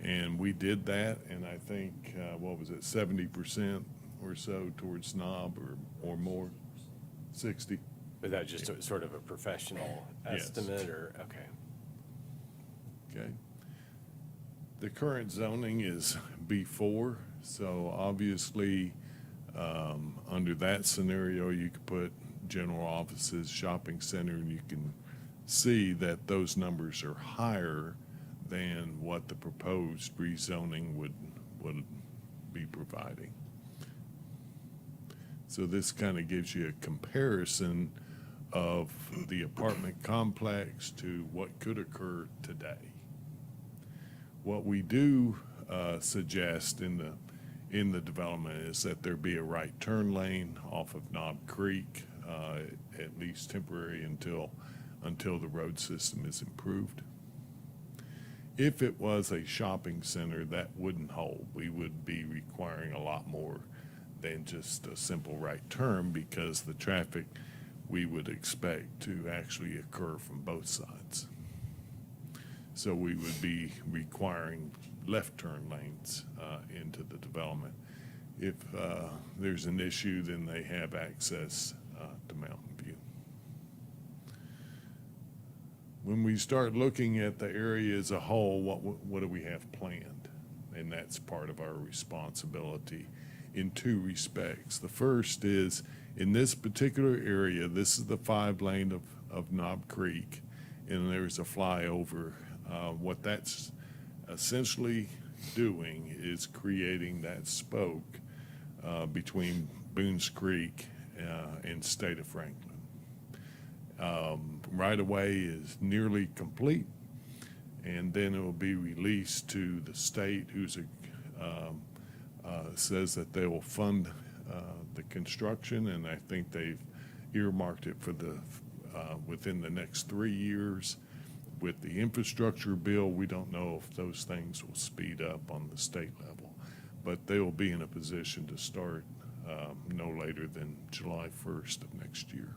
and we did that, and I think, 70% or so towards Knob or more, 60. Is that just sort of a professional Yes. estimate, or, okay. Okay. The current zoning is B4, so obviously, under that scenario, you could put general offices, shopping center, and you can see that those numbers are higher than what the proposed rezoning would be providing. So this kind of gives you a comparison of the apartment complex to what could occur today. What we do suggest in the development is that there be a right turn lane off of Knob Creek, at least temporary until the road system is improved. If it was a shopping center, that wouldn't hold. We would be requiring a lot more than just a simple right turn, because the traffic we would expect to actually occur from both sides. So we would be requiring left turn lanes into the development. If there's an issue, then they have access to Mountain View. When we start looking at the area as a whole, what do we have planned? And that's part of our responsibility in two respects. The first is, in this particular area, this is the 5-lane of Knob Creek, and there's a flyover. What that's essentially doing is creating that spoke between Boones Creek and State of Franklin. Right-of-way is nearly complete, and then it will be released to the state, who's says that they will fund the construction, and I think they've earmarked it for within the next 3 years. With the infrastructure bill, we don't know if those things will speed up on the state level, but they will be in a position to start no later than July 1st of next year.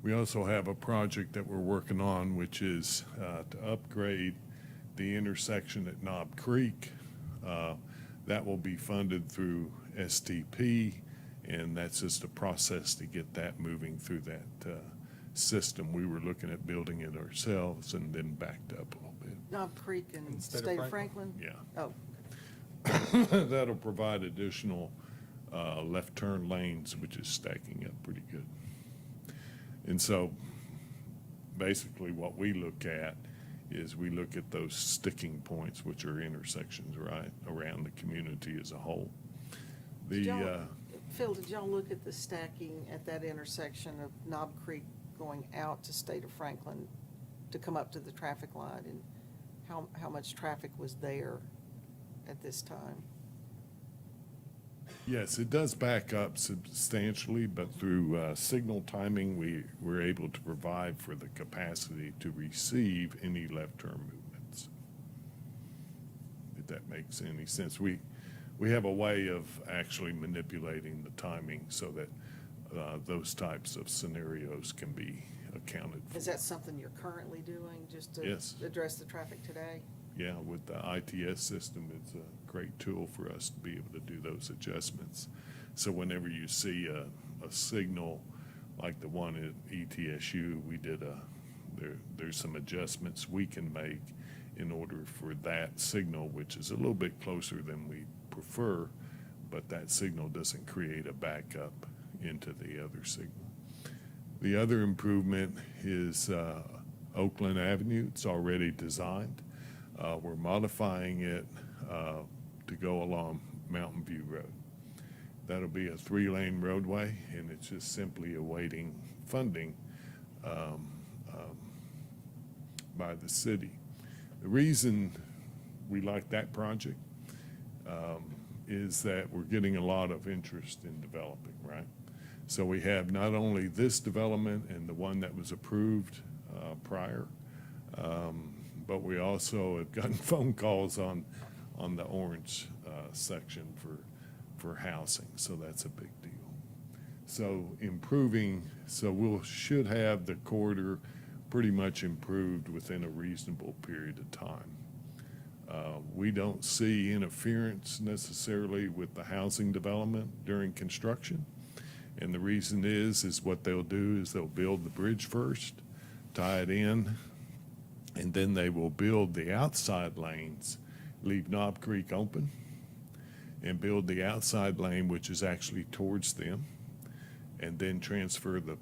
We also have a project that we're working on, which is to upgrade the intersection at Knob Creek. That will be funded through STP, and that's just a process to get that moving through that system. We were looking at building it ourselves and then backed up a little bit. Knob Creek and State of State of Franklin? Yeah. Oh, That'll provide additional left turn lanes, which is stacking up pretty good. And so basically what we look at is we look at those sticking points, which are intersections right around the community as a whole. Phil, did y'all look at the stacking at that intersection of Knob Creek going out to State of Franklin to come up to the traffic light, and how much traffic was there at this time? Yes, it does back up substantially, but through signal timing, we were able to provide for the capacity to receive any left turn movements. If that makes any sense. We have a way of actually manipulating the timing so that those types of scenarios can be accounted for. Is that something you're currently doing, just to Yes. address the traffic today? yeah, with the ITS system, it's a great tool for us to be able to do those adjustments. So whenever you see a signal like the one at ETSU, we did there's some adjustments we can make in order for that signal, which is a little bit closer than we prefer, but that signal doesn't create a backup into the other signal. The other improvement is Oakland Avenue. It's already designed. We're modifying it to go along Mountain View Road. That'll be a 3-lane roadway, and it's just simply awaiting funding by the city. The reason we like that project is that we're getting a lot of interest in developing, right? So we have not only this development and the one that was approved prior, but we also have gotten phone calls on the orange section for housing, so that's a big deal. So should have the corridor pretty much improved within a reasonable period of time. We don't see interference necessarily with the housing development during construction. And the reason is what they'll do is they'll build the bridge first, tie it in, and then they will build the outside lanes, leave Knob Creek open, and build the outside lane, which is actually towards them, and then transfer the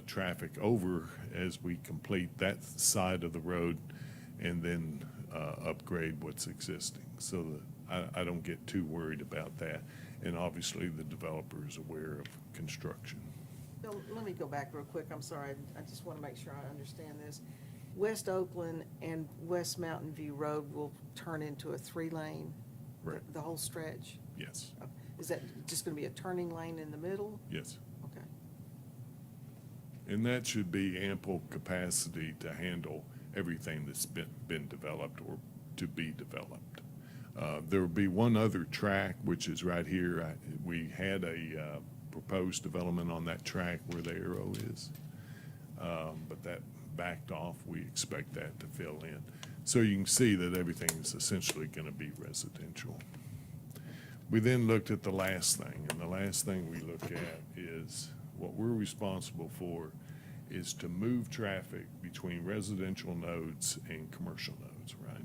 traffic over as we complete that side of the road, and then upgrade what's existing. So that I don't get too worried about that. And obviously, the developer is aware of construction. Bill, let me go back real quick. I'm sorry. I just want to make sure I understand this. West Oakland and West Mountain View Road will turn into a 3-lane? Right. The whole stretch? Yes, Is that just going to be a turning lane in the middle? yes. Okay. And that should be ample capacity to handle everything that's been developed or to be developed. There will be one other track, which is right here. We had a proposed development on that track where the arrow is, but that backed off. We expect that to fill in. So you can see that everything is essentially going to be residential. We then looked at the last thing, and the last thing we look at is what we're responsible for is to move traffic between residential nodes and commercial nodes, right?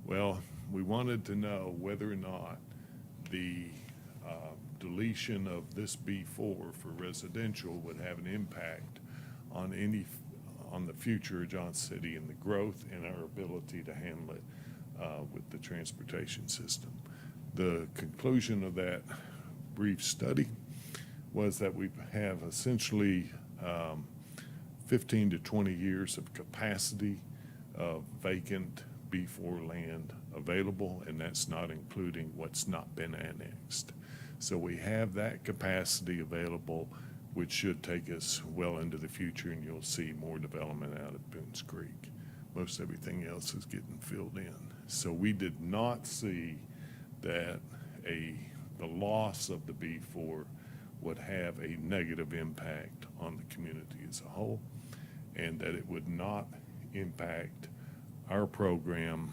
Well, we wanted to know whether or not the deletion of this B4 for residential would have an impact on the future of Johnson City and the growth and our ability to handle it with the transportation system. The conclusion of that brief study was that we have essentially 15 to 20 years of capacity of vacant B4 land available, and that's not including what's not been annexed. So we have that capacity available, which should take us well into the future, and you'll see more development out of Boones Creek. Most everything else is getting filled in. So we did not see that the loss of the B4 would have a negative impact on the community as a whole, and that it would not impact our program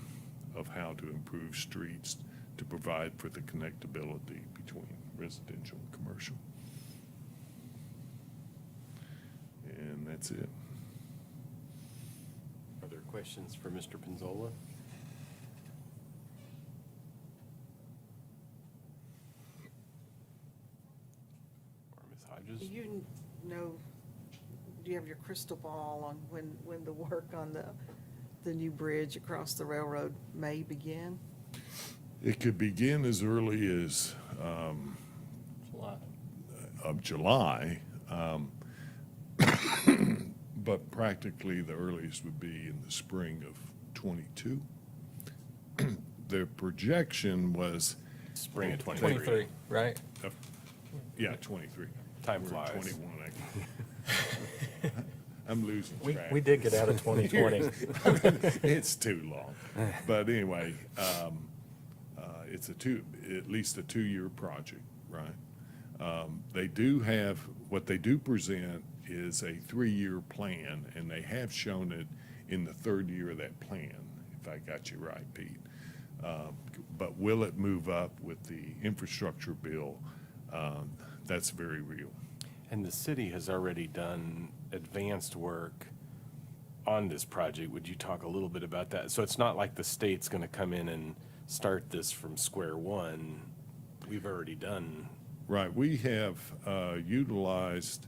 of how to improve streets to provide for the connectability between residential and commercial. And that's it. Are there questions for Mr. Pinzola? Or Ms. Hodges? Do you know, do you have your crystal ball on when the work on the new bridge across the railroad may begin? It could begin as early as July. of July, but practically the earliest would be in the spring of '22. The projection was, Spring of 23. 23, right? yeah, 23. Time We're flies. 21. I'm losing track. We did get out of 2020. It's too long. But anyway, it's at least a 2-year project, right? They do have, what they do present is a 3-year plan, and they have shown it in the 3rd year of that plan, if I got you right, Pete. But will it move up with the infrastructure bill? That's very real. And the city has already done advanced work on this project. Would you talk a little bit about that? So it's not like the state's going to come in and start this from square one. We've already done. Right, we have utilized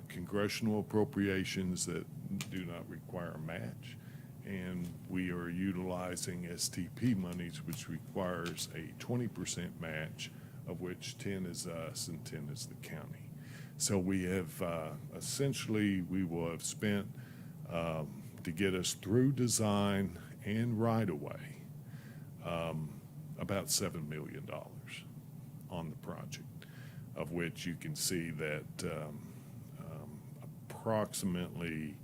congressional appropriations that do not require a match, and we are utilizing STP monies, which requires a 20% match, of which 10 is us and 10 is the county. So we have essentially, we will have spent to get us through design and right-of-way about $7 million on the project, of which you can see that approximately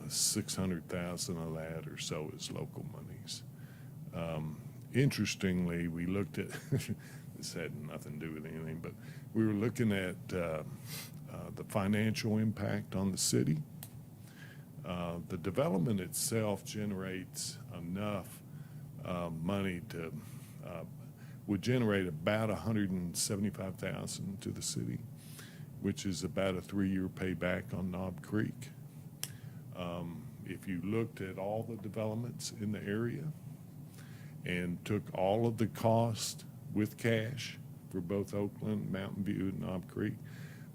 600,000 of that or so is local monies. Interestingly, we looked at, this had nothing to do with anything, but we were looking at the financial impact on the city. The development itself generates enough money to, would generate about $175,000 to the city, which is about a 3-year payback on Knob Creek. If you looked at all the developments in the area and took all of the cost with cash for both Oakland, Mountain View, and Knob Creek,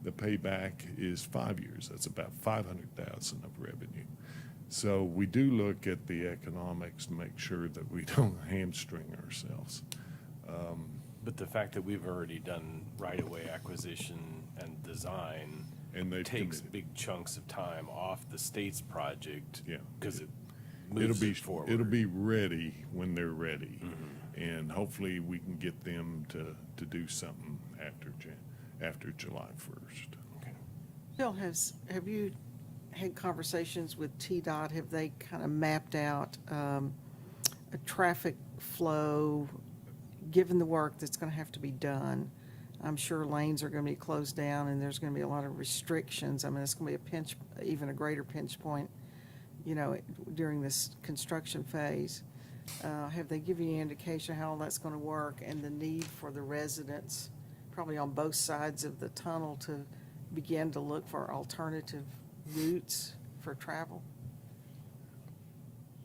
the payback is 5 years. That's about $500,000 of revenue. So we do look at the economics to make sure that we don't hamstring ourselves. But the fact that we've already done right-of-way acquisition and design And they've takes committed. big chunks of time off the state's project. Yeah. Because it It'll moves be, it forward. it'll be ready when they're ready. And hopefully we can get them to do something after July 1st. Okay. Bill, have you had conversations with TDOT? Have they kind of mapped out a traffic flow, given the work that's going to have to be done? I'm sure lanes are going to be closed down and there's going to be a lot of restrictions. I mean, it's going to be even a greater pinch point, during this construction phase. Have they given you any indication how all that's going to work and the need for the residents, probably on both sides of the tunnel, to begin to look for alternative routes for travel?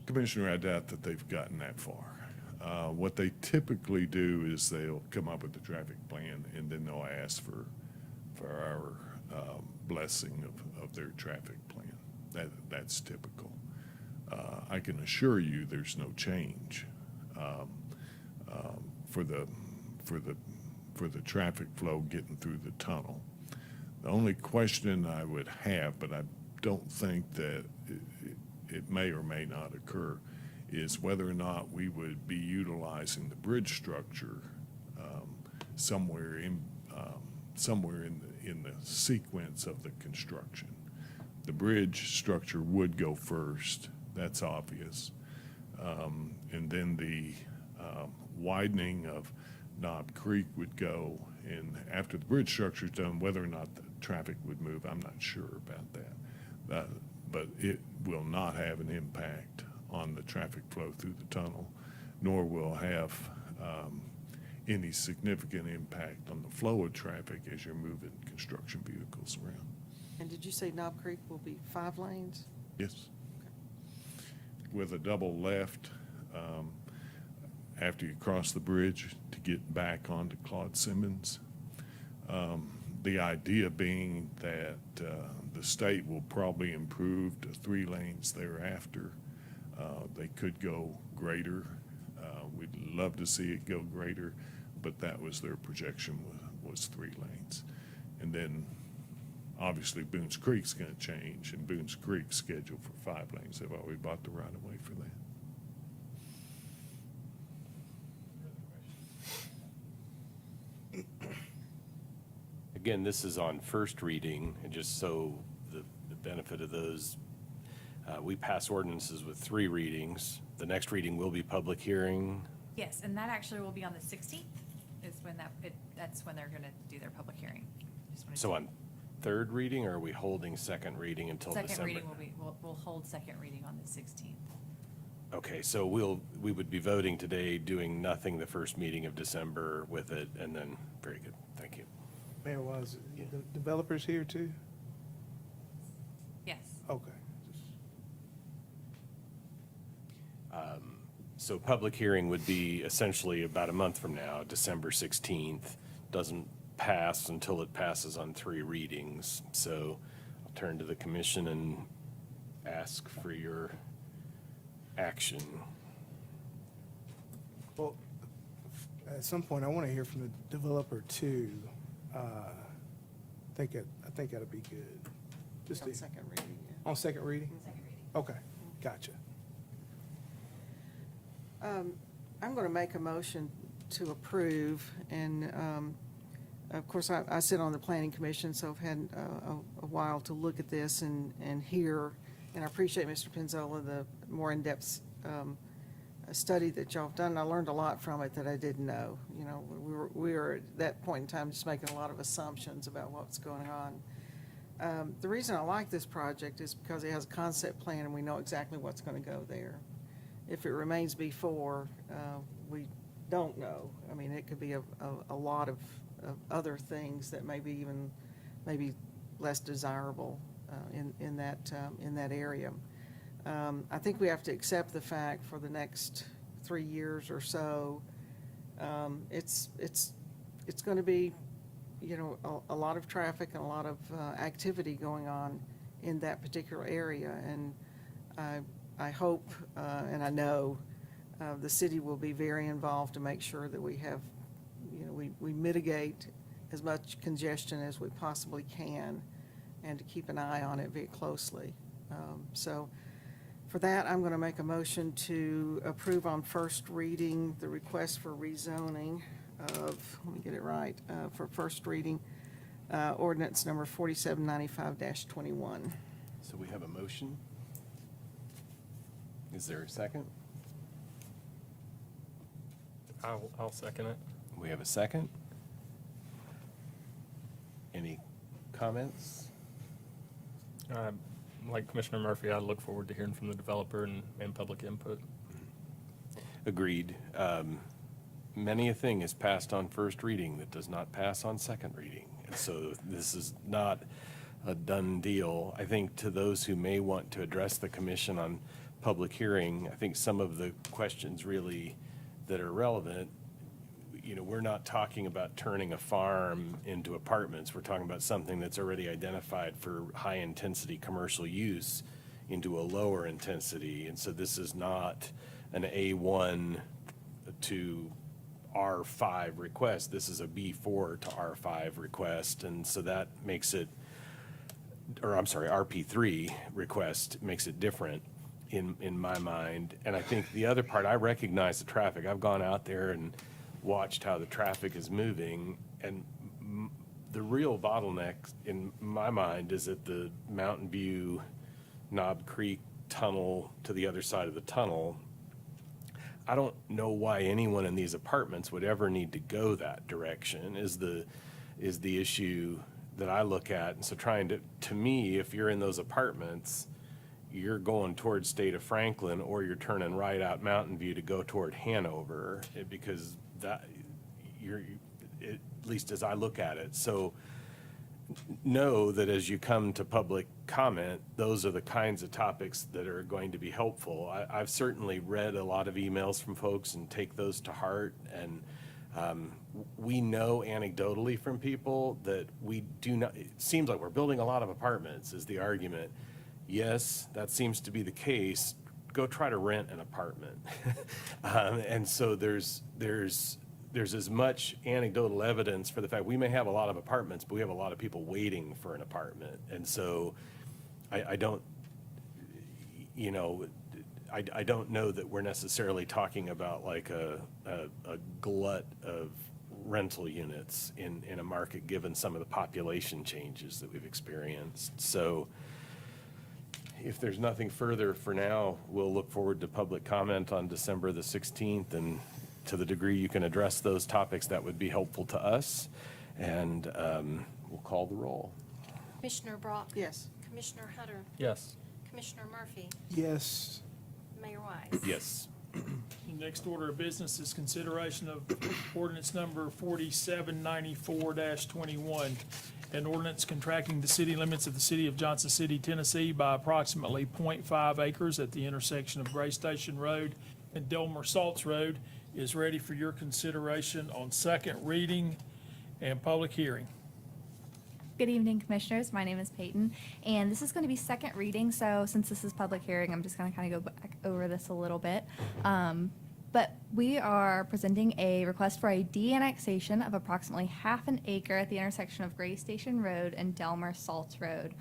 Commissioner, I doubt that they've gotten that far. What they typically do is they'll come up with a traffic plan and then they'll ask for our blessing of their traffic plan. That's typical. I can assure you there's no change for the traffic flow getting through the tunnel. The only question I would have, but I don't think that it may or may not occur, is whether or not we would be utilizing the bridge structure somewhere in the sequence of the construction. The bridge structure would go first, that's obvious. And then the widening of Knob Creek would go, and after the bridge structure is done, whether or not the traffic would move, I'm not sure about that. But it will not have an impact on the traffic flow through the tunnel, nor will have any significant impact on the flow of traffic as you're moving construction vehicles around. And did you say Knob Creek will be 5 lanes? Yes. With a double left after you cross the bridge to get back onto Claude Simmons. The idea being that the state will probably improve to 3 lanes thereafter. They could go greater. We'd love to see it go greater, but that was their projection, was 3 lanes. And then obviously Boones Creek's going to change, and Boones Creek's scheduled for 5 lanes. They've already bought the right of way for that. Again, this is on first reading, and just so the benefit of those, we pass ordinances with 3 readings. The next reading will be public hearing. Yes, and that actually will be on the 16th, is when that's when they're going to do their public hearing. Just wanted So to- on third reading, or are we holding second reading until December? Second reading will be, we'll hold second reading on the 16th. Okay, so we would be voting today, doing nothing the first meeting of December with it, and then, very good, thank you. Mayor was, the developers here too? Yes. Okay. So public hearing would be essentially about a month from now, December 16th. Doesn't pass until it passes on 3 readings. So I'll turn to the commission and ask for your action. Well, at some point, I want to hear from the developer too. I think that'll be good. Just On to- second reading, yeah. On second reading? Okay, gotcha. I'm going to make a motion to approve, and of course, I sit on the planning commission, so I've had a while to look at this and hear, and I appreciate, Mr. Penzola, the more in-depth study that y'all have done. I learned a lot from it that I didn't know. You know, we were at that point in time just making a lot of assumptions about what's going on. The reason I like this project is because it has a concept plan and we know exactly what's going to go there. If it remains B4, we don't know. I mean, it could be a lot of other things that maybe less desirable in that area. I think we have to accept the fact for the next 3 years or so, it's going to be, you know, a lot of traffic and a lot of activity going on in that particular area. And I hope and I know the city will be very involved to make sure that we have, you know, we mitigate as much congestion as we possibly can and to keep an eye on it very closely. So for that, I'm going to make a motion to approve on first reading the request for rezoning of, let me get it right, for first reading, ordinance number 4795-21. So we have a motion. Is there a second? I'll second it. We have a second. Any comments? Like Commissioner Murphy, I look forward to hearing from the developer and public input. Agreed. Many a thing is passed on first reading that does not pass on second reading. And so this is not a done deal. I think to those who may want to address the commission on public hearing, I think some of the questions really that are relevant, you know, we're not talking about turning a farm into apartments. We're talking about something that's already identified for high-intensity commercial use into a lower intensity. And so this is not an A1 to R5 request. This is a B4 to R5 request. And so that makes it, or I'm sorry, RP3 request makes it different in my mind. And I think the other part, I recognize the traffic. I've gone out there and watched how the traffic is moving, and the real bottleneck in my mind is at the Mountain View Knob Creek tunnel to the other side of the tunnel. I don't know why anyone in these apartments would ever need to go that direction is the issue that I look at. And so to me, if you're in those apartments, you're going towards State of Franklin, or you're turning right out Mountain View to go toward Hanover, because that at least as I look at it. So know that as you come to public comment, those are the kinds of topics that are going to be helpful. I've certainly read a lot of emails from folks and take those to heart. And we know anecdotally from people that we do not, it seems like we're building a lot of apartments is the argument. Yes, that seems to be the case. Go try to rent an apartment. And so there's as much anecdotal evidence for the fact we may have a lot of apartments, but we have a lot of people waiting for an apartment. And so I don't, you know, I don't know that we're necessarily talking about like a glut of rental units in a market, given some of the population changes that we've experienced. So if there's nothing further for now, we'll look forward to public comment on December the 16th, and to the degree you can address those topics, that would be helpful to us. And we'll call the roll. Commissioner Brock? Yes. Commissioner Hunter? Yes. Commissioner Murphy? Yes. Mayor Wise. Yes. The next order of business is consideration of ordinance number 4794-21, an ordinance contracting the city limits of the city of Johnson City, Tennessee by approximately .5 acres at the intersection of Gray Station Road and Delmer Salts Road, is ready for your consideration on second reading and public hearing. Good evening, Commissioners. My name is Peyton, and this is going to be second reading, so since this is public hearing, I'm just going to kind of go back over this a little bit. But we are presenting a request for a de-annexation of approximately half an acre at the intersection of Gray Station Road and Delmer Salts Road.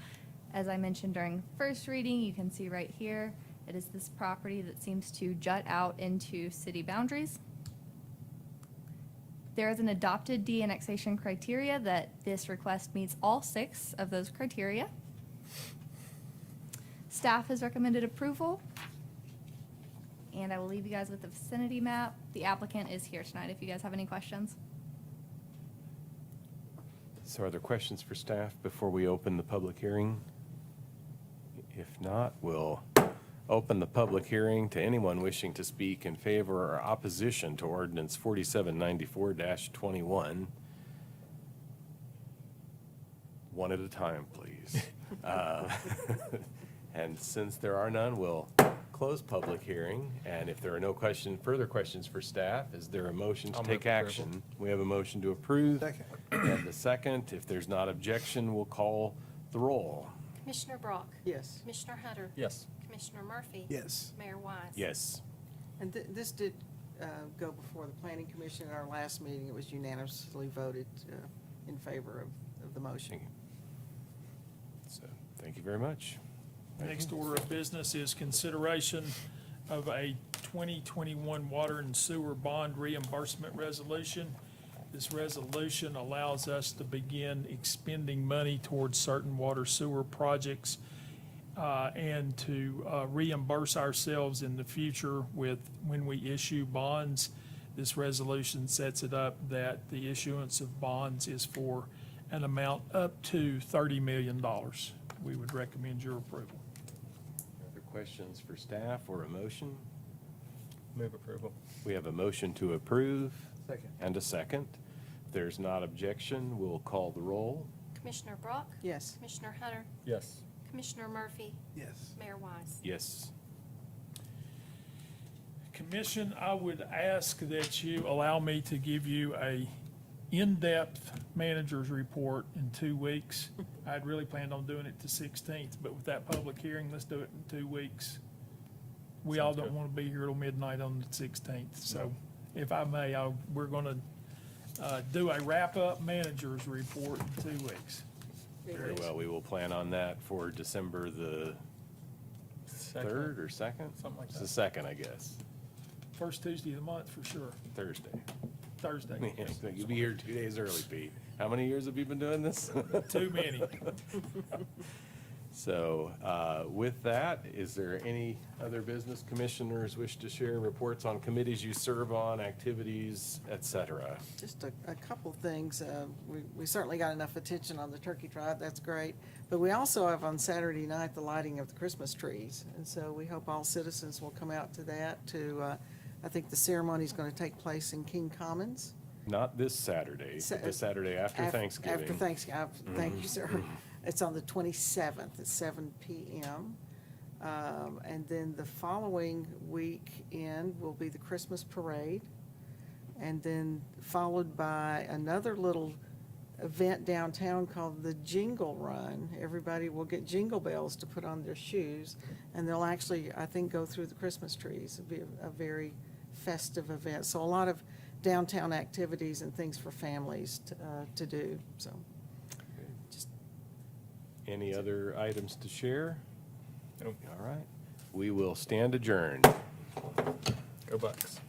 As I mentioned during first reading, you can see right here, it is this property that seems to jut out into city boundaries. There is an adopted de-annexation criteria that this request meets all 6 of those criteria. Staff has recommended approval, and I will leave you guys with the vicinity map. The applicant is here tonight if you guys have any questions. So are there questions for staff before we open the public hearing? If not, we'll open the public hearing to anyone wishing to speak in favor or opposition to ordinance 4794-21. One at a time, please. And since there are none, we'll close public hearing. And if there are no further questions for staff, is there a motion to I'll take move approval. action? We have a motion to approve. Second. And the second, if there's not objection, we'll call the roll. Commissioner Brock. Yes. Commissioner Hunter. Yes. Commissioner Murphy. Yes. Mayor Wise. Yes. And this did go before the planning commission at our last meeting. It was unanimously voted in favor of the motion. So, thank you very much. Next order of business is consideration of a 2021 water and sewer bond reimbursement resolution. This resolution allows us to begin expending money towards certain water sewer projects and to reimburse ourselves in the future when we issue bonds. This resolution sets it up that the issuance of bonds is for an amount up to $30 million. We would recommend your approval. Other questions for staff or a motion? Move approval. We have a motion to approve. Second. And a second. If there's not objection, we'll call the roll. Commissioner Brock. Yes. Commissioner Hunter. Yes. Commissioner Murphy. Yes. Mayor Wise. Yes. Commission, I would ask that you allow me to give you a in-depth manager's report in 2 weeks. I'd really planned on doing it the 16th, but with that public hearing, let's do it in 2 weeks. We all Sounds don't good. want to be here till midnight on the 16th, so if I may, we're going to do a wrap-up manager's report in 2 weeks. Very well. We will plan on that for December the 3rd or 2nd? Something like It's that. the 2nd, I guess. First Tuesday of the month, for sure. Thursday. Thursday. You'll be here 2 days early, Pete. How many years have you been doing this? Too many. So with that, is there any other business commissioners wish to share reports on committees you serve on, activities, et cetera? Just a couple things. We certainly got enough attention on the turkey trot. That's great. But we also have on Saturday night the lighting of the Christmas trees. And so we hope all citizens will come out to that. I think the ceremony is going to take place in King Commons. Not this Saturday, but the Saturday after Thanksgiving. After Thanksgiving. Thank you, sir. It's on the 27th at 7 p.m. And then the following weekend will be the Christmas parade. And then followed by another little event downtown called the Jingle Run. Everybody will get jingle bells to put on their shoes. And they'll actually, I think, go through the Christmas trees. It'll be a very festive event. So a lot of downtown activities and things for families to do, so. Any other items to share? Nope. All right. We will stand adjourned. Go Bucks.